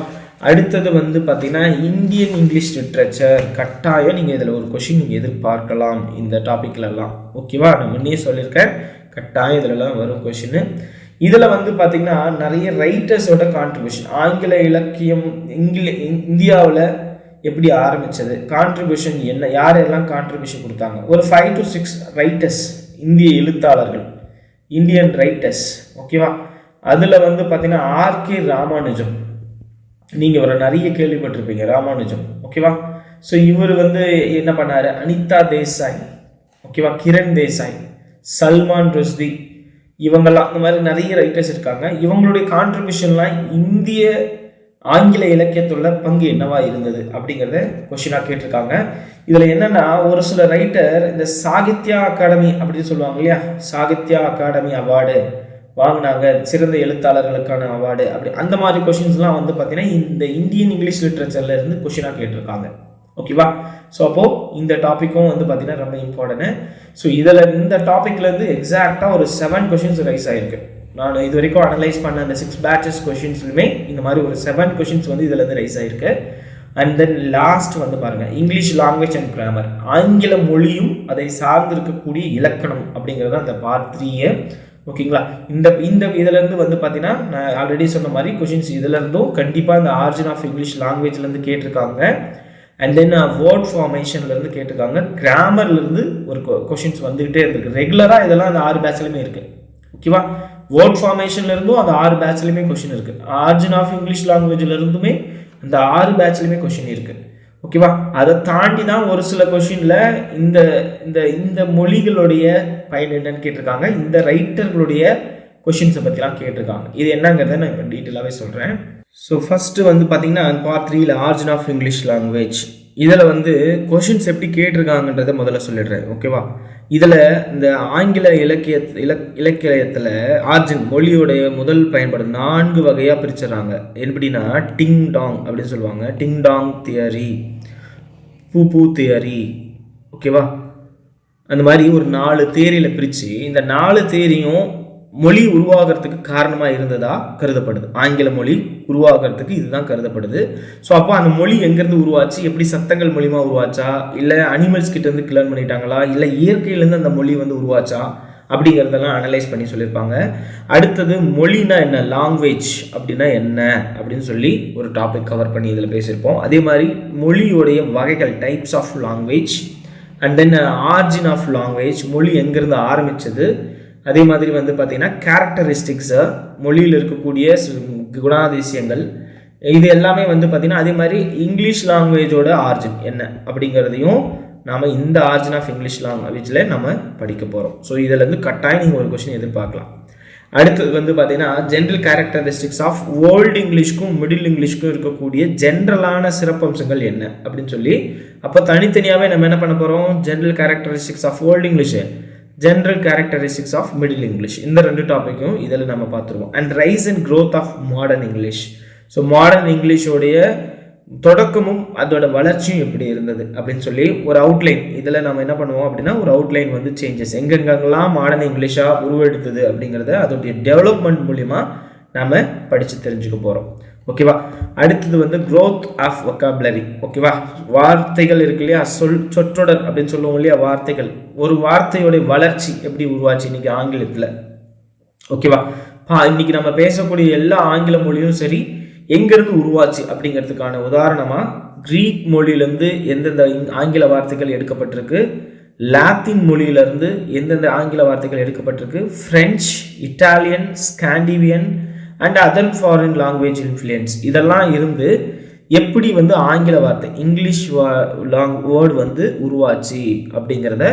அடுத்தது வந்து பார்த்தீங்கன்னா இந்தியன் இங்கிலீஷ் லிட்ரேச்சர். கட்டாயம் நீங்கள் இதில் ஒரு கொஷின் நீங்கள் எதிர்பார்க்கலாம் இந்த டாப்பிக்லலாம். ஓகேவா. நான் முன்னே சொல்லியிருக்கேன், கட்டாயம் இதிலலாம் வரும் கொஷின். இதில் வந்து பார்த்தீங்கன்னா நிறைய ரைட்டர்ஸோட கான்ட்ரிபியூஷன், ஆங்கில இலக்கியம் இந்தியாவில் எப்படி ஆரம்பித்தது, கான்ட்ரிபியூஷன் என்ன, யாரெல்லாம் கான்ட்ரிபியூஷன் கொடுத்தாங்க. ஒரு 5 to 6 ரைட்டர்ஸ், இந்திய எழுத்தாளர்கள், இந்தியன் ரைட்டர்ஸ். ஓகேவா. அதில் வந்து பார்த்தீங்கன்னா ஆர்கே ராமானுஜம், நீங்கள் இவரை நிறைய கேள்விப்பட்டிருப்பீங்க, ராமானுஜம். ஓகேவா. ஸோ இவர் வந்து என்ன பண்ணார், அனிதா தேசாய், ஓகேவா, கிரண் தேசாய், சல்மான் ருஷ்தி, இவங்கெல்லாம் இந்த மாதிரி நிறைய ரைட்டர்ஸ் இருக்காங்க. இவங்களுடைய கான்ட்ரிபியூஷன்லாம் இந்திய ஆங்கில இலக்கியத்துள்ள பங்கு என்னவா இருந்தது அப்படிங்கிறத கொஸ்டினாக கேட்டிருக்காங்க. இதில் என்னென்னா ஒரு சில ரைட்டர் இந்த சாகித்யா அகாடமி அப்படின்னு சொல்லுவாங்க இல்லையா, சாகித்யா அகாடமி அவார்டு வாங்கினாங்க, சிறந்த எழுத்தாளர்களுக்கான அவார்டு, அப்படி அந்த மாதிரி கொஷின்ஸ்லாம் வந்து பார்த்தீங்கன்னா இந்த இந்தியன் இங்கிலீஷ் லிட்ரேச்சர்ல இருந்து கொஷினாக கேட்டிருக்காங்க. ஓகேவா. ஸோ அப்போது இந்த டாப்பிக்கும் வந்து பார்த்தீங்கன்னா ரொம்ப இம்பார்ட்டன்ட். ஸோ இதில் இந்த டாப்பிக்லேருந்து எக்ஸாக்டாக ஒரு 7 கொஷின்ஸ் ரைஸ் ஆகிருக்கு. நான் இது வரைக்கும் அனலைஸ் பண்ண அந்த 6 பேட்சஸ் கொஷின்ஸ்லுமே இந்த மாதிரி ஒரு 7 கொஷின்ஸ் வந்து இதுலேருந்து ரைஸ் ஆகிருக்கு. அண்ட் தென் லாஸ்ட் வந்து பாருங்கள், இங்கிலீஷ் லாங்குவேஜ் அண்ட் கிராமர், ஆங்கில மொழியும் அதை சார்ந்து இருக்கக்கூடிய இலக்கணம் அப்படிங்கிறது அந்த பார்ட் 3. ஓகேங்களா. இந்த இந்த இதிலேருந்து வந்து பார்த்தீங்கன்னா நான் ஆல்ரெடி சொன்ன மாதிரி கொஷின்ஸ் இதிலேருந்தும் கண்டிப்பாக இந்த ஆரிஜின் ஆஃப் இங்கிலீஷ் லாங்குவேஜ்லேருந்து கேட்டிருக்காங்க. அண்ட் தென் வேர்ட் ஃபார்மேஷன்லேருந்து கேட்டிருக்காங்க. கிராமர்லேருந்து ஒரு கொஷின்ஸ் வந்துகிட்டே இருக்கு ரெகுலராக. இதெல்லாம் அந்த 6 பேட்ச்லையுமே இருக்குது. ஓகேவா. வேர்ட் ஃபார்மேஷன்லேருந்தும் அந்த 6 பேட்ச்லையுமே கொஷின் இருக்குது. ஆரிஜின் ஆஃப் இங்கிலீஷ் லாங்குவேஜ்லேருந்துமே இந்த 6 பேட்ச்லையுமே கொஷின் இருக்குது. ஓகேவா. அதை தாண்டி தான் ஒரு சில கொஷினில் இந்த இந்த இந்த மொழிகளுடைய பயன் என்னன்னு கேட்டிருக்காங்க. இந்த ரைட்டர்களுடைய கொஷின்ஸை பற்றிலாம் கேட்டிருக்காங்க. இது என்னங்கிறத நான் இப்போ டீட்டெயிலாகவே சொல்கிறேன். ஸோ ஃபஸ்ட்டு வந்து பார்த்தீங்கன்னா பார்ட் 3ல ஆரிஜின் ஆஃப் இங்கிலீஷ் லாங்குவேஜ் இதில் வந்து கொஷின்ஸ் எப்படி கேட்டிருக்காங்கன்றதை முதல்ல சொல்லிடுறேன். ஓகேவா. இதில் இந்த ஆங்கில இலக்கியத்தில் ஆர்ஜின் மொழியுடைய முதல் பயன்பாடு 4 வகையாக பிரிச்சிடறாங்க. எப்படின்னா டிங் டாங் அப்படின்னு சொல்லுவாங்க. டிங் டாங் தியரி, பூ தியரி. ஓகேவா. அந்த மாதிரி ஒரு 4 தேரியில் பிரித்து இந்த 4 தேரியும் மொழி உருவாகிறதுக்கு காரணமாக இருந்ததா கருதப்படுது. ஆங்கில மொழி உருவாகிறதுக்கு இதுதான் கருதப்படுது. ஸோ அப்போ அந்த மொழி எங்கேருந்து உருவாச்சு, எப்படி சத்தங்கள் மூலிமா உருவாச்சா, இல்லை அனிமல்ஸ் கிட்டேருந்து கிளர்ன் பண்ணிட்டாங்களா, இல்லை இயற்கையிலேருந்து அந்த மொழி வந்து உருவாச்சா அப்படிங்கிறதெல்லாம் அனலைஸ் பண்ணி சொல்லியிருப்பாங்க. அடுத்தது மொழினா என்ன, லாங்குவேஜ் அப்படின்னா என்ன அப்படின்னு சொல்லி ஒரு டாபிக் கவர் பண்ணி இதில் பேசியிருப்போம். அதே மாதிரி மொழியோடைய வகைகள், types of language, and then origin of language, மொழி எங்கேருந்து ஆரம்பித்தது. அதே மாதிரி வந்து பார்த்திங்கன்னா கேரக்டரிஸ்டிக்ஸு, மொழியில் இருக்கக்கூடிய குணாதிசயங்கள், இது எல்லாமே வந்து பார்த்திங்கன்னா அதே மாதிரி இங்கிலீஷ் லாங்குவேஜோட ஆரிஜின் என்ன அப்படிங்கிறதையும் நாம் இந்த ஆரிஜின் ஆஃப் இங்கிலீஷ் லாங்குவேஜில் நம்ம படிக்க போகிறோம். ஸோ இதிலேருந்து கட்டாயம் நீங்கள் ஒரு கொஸ்டின் எதிர்பார்க்கலாம். அடுத்தது வந்து பார்த்திங்கன்னா ஜென்ரல் கேரக்டரிஸ்டிக்ஸ் ஆஃப் ஓல்டு இங்கிலீஷ்க்கும் மிடில் இங்கிலீஷ்க்கும் இருக்கக்கூடிய ஜென்ரலான சிறப்பம்சங்கள் என்ன அப்படின்னு சொல்லி, அப்போ தனித்தனியாகவே நம்ம என்ன பண்ண போகிறோம், general characteristics of old English, general characteristics of middle English, இந்த 2 டாப்பிக்கும் இதில் நம்ம பார்த்துருவோம். And rise and growth of modern English. So modern இங்கிலீஷோடைய தொடக்கமும் அதோட வளர்ச்சியும் எப்படி இருந்தது அப்படின்னு சொல்லி ஒரு அவுட்லைன் இதில் நம்ம என்ன பண்ணுவோம் அப்படின்னா ஒரு அவுட்லைன் வந்து சேஞ்சஸ் எங்கெங்கெல்லாம் மாடர்ன் இங்கிலீஷாக உருவெடுத்தது அப்படிங்கிறத அதோடைய டெவலப்மெண்ட் மூலிமா நாம் படித்து தெரிஞ்சுக்க போகிறோம். ஓகேவா. அடுத்தது வந்து க்ரோத் ஆஃப் வொக்காபுலரி. ஓகேவா. வார்த்தைகள் இருக்கு இல்லையா, சொற்றொடர் அப்படின்னு சொல்லுவோம் இல்லையா, வார்த்தைகள், ஒரு வார்த்தையோடைய வளர்ச்சி எப்படி உருவாச்சு இன்னைக்கு ஆங்கிலத்தில். ஓகேவா. இன்னைக்கு நம்ம பேசக்கூடிய எல்லா ஆங்கில மொழியும் சரி எங்கேருந்து உருவாச்சு அப்படிங்கிறதுக்கான உதாரணமாக கிரீக் மொழியிலேருந்து எந்தெந்த ஆங்கில வார்த்தைகள் எடுக்கப்பட்டிருக்கு, லாத்தின் மொழியிலேருந்து எந்தெந்த ஆங்கில வார்த்தைகள் எடுக்கப்பட்டிருக்கு, French, Italian, Scandinavian and other foreign language influence, இதெல்லாம் இருந்து எப்படி வந்து ஆங்கில வார்த்தை இங்கிலீஷ் வேர்டு வந்து உருவாச்சு அப்படிங்கிறத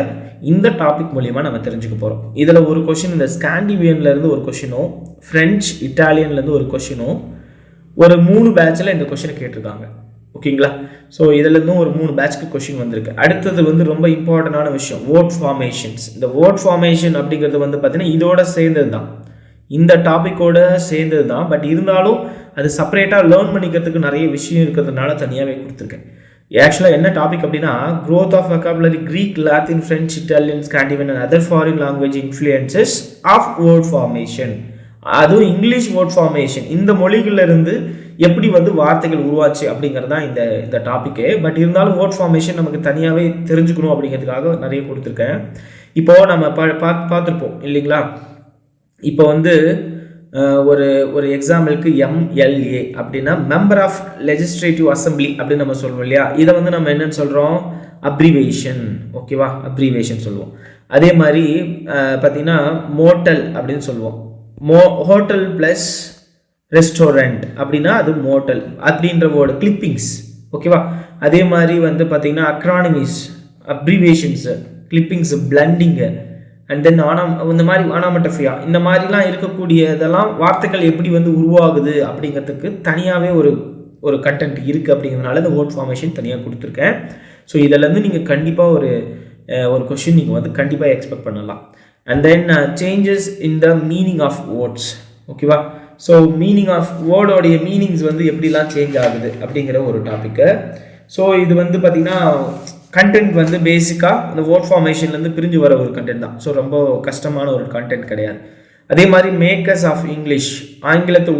இந்த டாபிக் மூலிமா நம்ம தெரிஞ்சுக்க போகிறோம். இதில் ஒரு கொஷின் இந்த ஸ்காண்டிவியன்லேருந்து ஒரு கொஷினும், ஃப்ரெஞ்ச் இட்டாலியன்லேருந்து ஒரு கொஷினும், ஒரு 3 பேட்சில் இந்த கொஷினை கேட்டிருக்காங்க. ஓகேங்களா. ஸோ இதுலேருந்தும் ஒரு 3 பேட்ச்க்கு கொஷின் வந்திருக்கு. அடுத்தது வந்து ரொம்ப இம்பார்ட்டண்டான விஷயம் வேர்ட் ஃபார்மேஷன்ஸ். இந்த வேர்ட் ஃபார்மேஷன் அப்படிங்கிறது வந்து பார்த்தீங்கன்னா இதோட சேர்ந்தது தான், இந்த டாப்பிக்கோட சேர்ந்தது தான். பட் இருந்தாலும் அது செப்பரேட்டாக லேர்ன் பண்ணிக்கிறதுக்கு நிறைய விஷயம் இருக்கிறதுனால தனியாகவே கொடுத்துருக்கேன். ஆக்சுவலாக என்ன டாபிக் அப்படின்னா growth of vocabulary, Greek, Latin, French, Italian, Scandinavian and other foreign language influences of word formation. அதுவும் இங்கிலீஷ் வேர்ட் ஃபார்மேஷன், இந்த மொழிகளிலிருந்து எப்படி வந்து வார்த்தைகள் உருவாச்சு அப்படிங்கிறது தான் இந்த டாப்பிக்கே. பட் இருந்தாலும் வேர்ட் ஃபார்மேஷன் நமக்கு தனியாகவே தெரிஞ்சுக்கணும் அப்படிங்கிறதுக்காக நிறைய கொடுத்துருக்கேன். இப்போது நம்ம பார்த்துருப்போம் இல்லைங்களா. இப்போ வந்து ஒரு எக்ஸாம்பிளுக்கு MLA அப்படின்னா மெம்பர் ஆஃப் லெஜிஸ்லேட்டிவ் அசம்பிளி அப்படின்னு நம்ம சொல்லுவோம் இல்லையா. இதை வந்து நம்ம என்னன்னு சொல்கிறோம், அப்ரிவேஷன். ஓகேவா. அப்ரிவேஷன் சொல்லுவோம். அதே மாதிரி பார்த்தீங்கன்னா மோட்டல் அப்படின்னு சொல்லுவோம். ஹோட்டல் ப்ளஸ் ரெஸ்டாரண்ட் அப்படின்னா அது மோட்டல் அப்படின்ற வேர்டு, கிளிப்பிங்ஸ். ஓகேவா. அதே மாதிரி வந்து பார்த்தீங்கன்னா அக்ரானிமிஸ், அப்ரிவேஷன்ஸு, கிளிப்பிங்ஸு, பிளண்டிங்கு, அண்ட் தென் இந்த மாதிரி ஆனாமட்டோஃபியா, இந்த மாதிரிலாம் இருக்கக்கூடியதெல்லாம் வார்த்தைகள் எப்படி வந்து உருவாகுது அப்படிங்கிறதுக்கு தனியாகவே ஒரு கண்டென்ட் இருக்குது. அப்படிங்கிறதுனால இந்த வேர்ட் ஃபார்மேஷன் தனியாக கொடுத்துருக்கேன். ஸோ இதிலேருந்து நீங்கள் கண்டிப்பாக ஒரு கொஷின் நீங்கள் வந்து கண்டிப்பாக எக்ஸ்பெக்ட் பண்ணலாம். And then changes in the meaning of words. ஓகேவா. ஸோ மீனிங் ஆஃப் வேர்டோடைய மீனிங்ஸ் வந்து எப்படிலாம் சேஞ்ச் ஆகுது அப்படிங்கிற ஒரு டாப்பிக்கு. ஸோ இது வந்து பார்த்திங்கன்னா கண்டென்ட் வந்து பேசிக்காக இந்த வேர்ட் ஃபார்மேஷன்லேருந்து பிரிஞ்சு வர ஒரு கண்டென்ட் தான். ஸோ ரொம்ப கஷ்டமான ஒரு கண்டென்ட் கிடையாது. அதே மாதிரி மேக்கர்ஸ் ஆஃப் இங்கிலீஷ், ஆங்கிலத்தை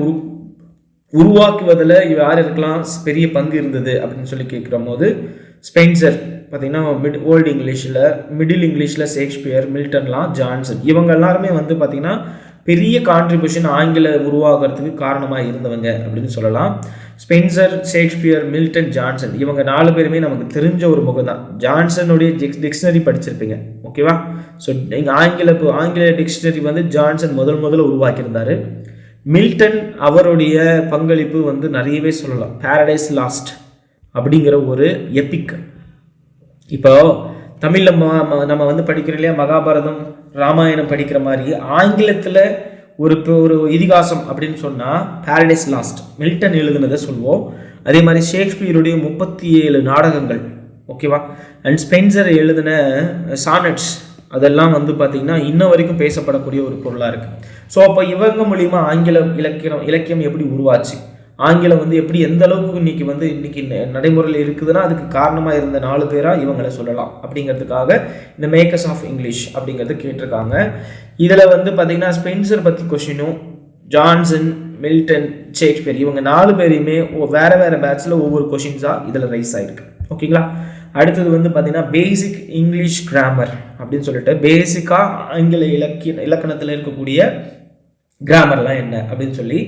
உருவாக்குவதில் யார் இருக்கலாம் பெரிய பங்கு இருந்தது அப்படின்னு சொல்லி கேட்குற போது ஸ்பென்சர் பார்த்திங்கன்னா ஓல்டு இங்கிலீஷில், மிடில் இங்கிலீஷில் ஷேக்ஸ்பியர், மில்டன்லாம், ஜான்சன், இவங்க எல்லாருமே வந்து பார்த்திங்கன்னா பெரிய கான்ட்ரிபியூஷன் ஆங்கில உருவாகிறதுக்கு காரணமாக இருந்தவங்க அப்படின்னு சொல்லலாம். ஸ்பென்சர், ஷேக்ஸ்பியர், மில்டன், ஜான்சன் இவங்க 4 பேருமே நமக்கு தெரிஞ்ச ஒரு முகம் தான். ஜான்சனுடைய டிக்ஷனரி படிச்சிருப்பீங்க, ஓகேவா? ஸோ நீங்கள் ஆங்கில டிக்ஷனரி வந்து ஜான்சன் முதல்ல உருவாக்கியிருந்தார். மில்டன் அவருடைய பங்களிப்பு வந்து நிறையவே சொல்லலாம். பாரடைஸ் லாஸ்ட் அப்படிங்கிற ஒரு எபிக். இப்போ தமிழில் நம்ம வந்து படிக்கிறோம் இல்லையா, மகாபாரதம், ராமாயணம் படிக்கிற மாதிரி ஆங்கிலத்தில் ஒரு இதிகாசம் அப்படின்னு சொன்னால் பாரடைஸ் லாஸ்ட் மில்டன் எழுதுனதை சொல்லுவோம். அதே மாதிரி ஷேக்ஸ்பியருடைய 37 நாடகங்கள், ஓகேவா? அண்ட் ஸ்பென்சர் எழுதின சானட்ஸ் அதெல்லாம் வந்து பார்த்திங்கன்னா இன்ன வரைக்கும் பேசப்படக்கூடிய ஒரு பொருளாக இருக்குது. ஸோ அப்போ இவங்க மூலிமா ஆங்கில இலக்கியம் எப்படி உருவாச்சு, ஆங்கிலம் வந்து எப்படி எந்த அளவுக்கு இன்னைக்கு நடைமுறையில் இருக்குதுன்னா அதுக்கு காரணமாக இருந்த 4 பேராக இவங்களை சொல்லலாம் அப்படிங்கிறதுக்காக இந்த மேக்கர்ஸ் ஆஃப் இங்கிலீஷ் அப்படிங்கிறது கேட்டிருக்காங்க. இதில் வந்து பார்த்திங்கன்னா ஸ்பென்சர் பற்றி கொஷினும், ஜான்சன், மில்டன், ஷேக்ஸ்பியர் இவங்க 4 பேரையுமே வேறு பேட்சில் ஒவ்வொரு கொஷின்ஸாக இதில் ரைஸ் ஆகிருக்கு, ஓகேங்களா? அடுத்தது வந்து பார்த்திங்கன்னா பேசிக் இங்கிலீஷ் கிராமர் அப்படின்னு சொல்லிட்டு பேசிக்காக ஆங்கில இலக்கணத்தில் இருக்கக்கூடிய கிராமர்லாம் என்ன அப்படின்னு சொல்லி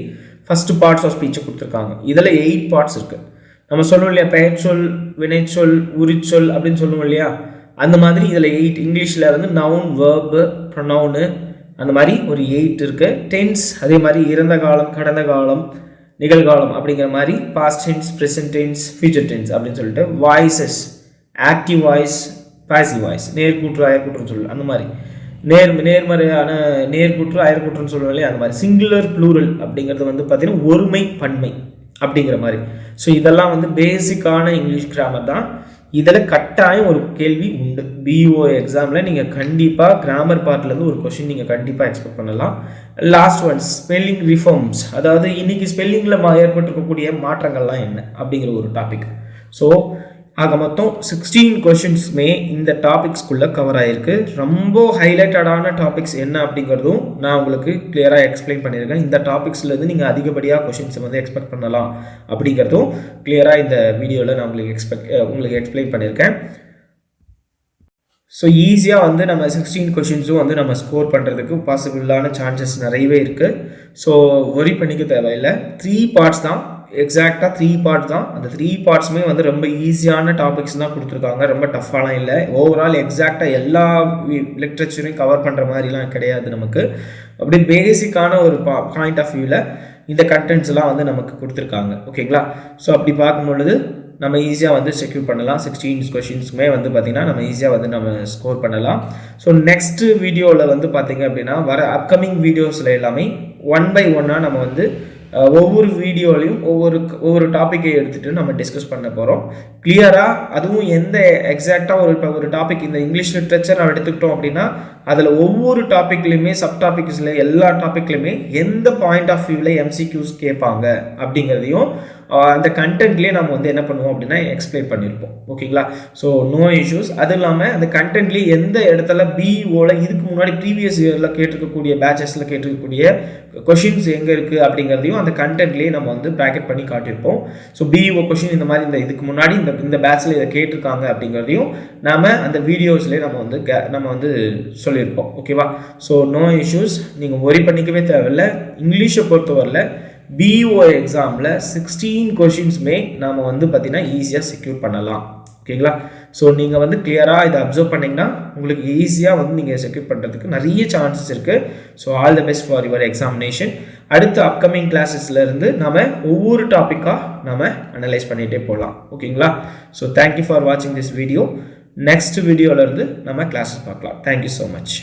ஃபஸ்ட்டு பார்ட்ஸ் ஆஃப் ஸ்பீச்சை கொடுத்துருக்காங்க. இதில் 8 பார்ட்ஸ் இருக்குது. நம்ம சொல்லுவோம் இல்லையா, பெயர்ச்சொல், வினைச்சொல், உரிச்சொல் அப்படின்னு சொல்லுவோம் இல்லையா, அந்த மாதிரி இதில் 8 இங்கிலீஷில் வந்து நவுன், வேர்பு, ப்ரொனவுனு அந்த மாதிரி ஒரு 8 இருக்குது. டென்ஸ் அதே மாதிரி இறந்த காலம், கடந்த காலம், நிகழ்காலம் அப்படிங்கிற மாதிரி past tense, present tense, future tense அப்படின்னு சொல்லிட்டு voices, active voice, passive voice, நேர்கூற்று, அயற்கூற்றுன்னு சொல்லு அந்த மாதிரி நேர்மறையான நேர்கூற்று, அயற்கூற்றுன்னு சொல்லுவோம் இல்லையா, அந்த மாதிரி சிங்குலர் ப்ளூரல் அப்படிங்கிறது வந்து பார்த்தீங்கன்னா ஒருமை பன்மை அப்படிங்கிற மாதிரி. ஸோ இதெல்லாம் வந்து பேசிக்கான இங்கிலீஷ் கிராமர் தான். இதில் கட்டாயம் ஒரு கேள்வி உண்டு. பிஓ எக்ஸாமில் நீங்கள் கண்டிப்பாக கிராமர் பார்ட்லேருந்து ஒரு கொஷின் நீங்கள் கண்டிப்பாக எக்ஸ்பெக்ட் பண்ணலாம். லாஸ்ட் ஒன் ஸ்பெல்லிங் ரிஃபார்ம்ஸ், அதாவது இன்னைக்கு ஸ்பெல்லிங்கில் ஏற்பட்டிருக்கக்கூடிய மாற்றங்கள்லாம் என்ன அப்படிங்கிற ஒரு டாபிக். ஸோ ஆக மொத்தம் 16 கொஷின்ஸுமே இந்த டாபிக்ஸ்குள்ளே கவர் ஆகிருக்கு. ரொம்ப ஹைலைட்டடான டாபிக்ஸ் என்ன அப்படிங்கிறதும் நான் உங்களுக்கு கிளியராக எக்ஸ்பிளைன் பண்ணியிருக்கேன். இந்த டாபிக்ஸ்லேருந்து நீங்கள் அதிகப்படியாக கொஷின்ஸை வந்து எக்ஸ்பெக்ட் பண்ணலாம் அப்படிங்கிறதும் கிளியராக இந்த வீடியோவில் நான் உங்களுக்கு எக்ஸ்பிளைன் பண்ணியிருக்கேன். ஸோ ஈஸியாக வந்து நம்ம 16 கொஷின்ஸும் வந்து நம்ம ஸ்கோர் பண்ணுறதுக்கு பாசிபிளான சான்சஸ் நிறையவே இருக்குது. ஸோ ஒரி பண்ணிக்க தேவையில்லை. 3 பார்ட்ஸ் தான், எக்ஸாக்டாக 3 பார்ட்ஸ் தான். அந்த 3 பார்ட்ஸுமே வந்து ரொம்ப ஈஸியான டாபிக்ஸ் தான் கொடுத்துருக்காங்க, ரொம்ப டஃப்பாலாம் இல்லை. ஓவரால் எக்ஸாக்டாக எல்லா லிட்ரேச்சரையும் கவர் பண்ணுற மாதிரிலாம் கிடையாது நமக்கு. அப்படி பேசிக்கான ஒரு பாயிண்ட் ஆஃப் வியூவில் இந்த கண்டென்ட்ஸ்லாம் வந்து நமக்கு கொடுத்துருக்காங்க, ஓகேங்களா? ஸோ அப்படி பார்க்கும்பொழுது நம்ம ஈஸியாக வந்து செக்யூர் பண்ணலாம். 16 கொஷின்ஸுமே வந்து பார்த்திங்கன்னா நம்ம ஈஸியாக வந்து நம்ம ஸ்கோர் பண்ணலாம். ஸோ நெக்ஸ்ட்டு வீடியோவில் வந்து பார்த்திங்க அப்படின்னா வர அப்கமிங் வீடியோஸில் எல்லாமே 1 by 1 நம்ம வந்து ஒவ்வொரு வீடியோலையும் ஒவ்வொரு டாப்பிக்கை எடுத்துகிட்டு நம்ம டிஸ்கஸ் பண்ண போகிறோம் கிளியராக. அதுவும் எந்த எக்ஸாக்டாக ஒரு டாபிக் இந்த இங்கிலீஷ் லிட்ரேச்சர் நம்ம எடுத்துக்கிட்டோம் அப்படின்னா அதில் ஒவ்வொரு டாப்பிக்லையுமே சப் டாபிக்ஸில் எல்லா டாப்பிக்லையுமே எந்த பாயிண்ட் ஆஃப் வியூவில் எம்சிக்யூஸ் கேட்பாங்க அப்படிங்கிறதையும் அந்த கண்டென்ட்லேயே நம்ம வந்து என்ன பண்ணுவோம் அப்படின்னா எக்ஸ்பிளைன் பண்ணியிருப்போம், ஓகேங்களா? So no issues. அது இல்லாமல் அந்த கண்டென்ட்லேயே எந்த இடத்துல பிஓவில் இதுக்கு முன்னாடி ப்ரீவியஸ் இயரில் கேட்டிருக்கக்கூடிய பேச்சஸில் கேட்டிருக்கக்கூடிய கொஷின்ஸ் எங்கே இருக்குது அப்படிங்கிறதையும் அந்த கண்டென்ட்லேயே நம்ம வந்து ப்ராக்கெட் பண்ணி காட்டியிருப்போம். ஸோ பிஓ கொஷின் இந்த மாதிரி இதுக்கு முன்னாடி இந்த பேட்சில் இதை கேட்டிருக்காங்க அப்படிங்கிறதையும் நாம் அந்த வீடியோஸ்லேயே நம்ம வந்து சொல்லியிருப்போம், ஓகேவா? ஸோ நோ இஷ்யூஸ், நீங்கள் ஒரி பண்ணிக்கவே தேவையில்லை. இங்கிலீஷை பொறுத்தவரையில் பிஓ எக்ஸாமில் 16 கொஷின்ஸுமே நாம் வந்து பார்த்திங்கன்னா ஈஸியாக செக்யூர் பண்ணலாம், ஓகேங்களா? ஸோ நீங்கள் வந்து கிளியராக இதை அப்சர்வ் பண்ணிங்கன்னா உங்களுக்கு ஈஸியாக வந்து நீங்கள் செக்யூர் பண்ணுறதுக்கு நிறைய சான்சஸ் இருக்குது. So all the best for your examination. அடுத்த அப்கமிங் கிளாஸஸ்லேருந்து நம்ம ஒவ்வொரு டாப்பிக்காக நம்ம அனலைஸ் பண்ணிகிட்டே போகலாம், ஓகேங்களா? ஸோ தேங்க்யூ ஃபார் வாட்சிங் திஸ் வீடியோ. நெக்ஸ்ட் வீடியோவிலேருந்து நம்ம கிளாஸஸ் பார்க்கலாம். Thank you so much.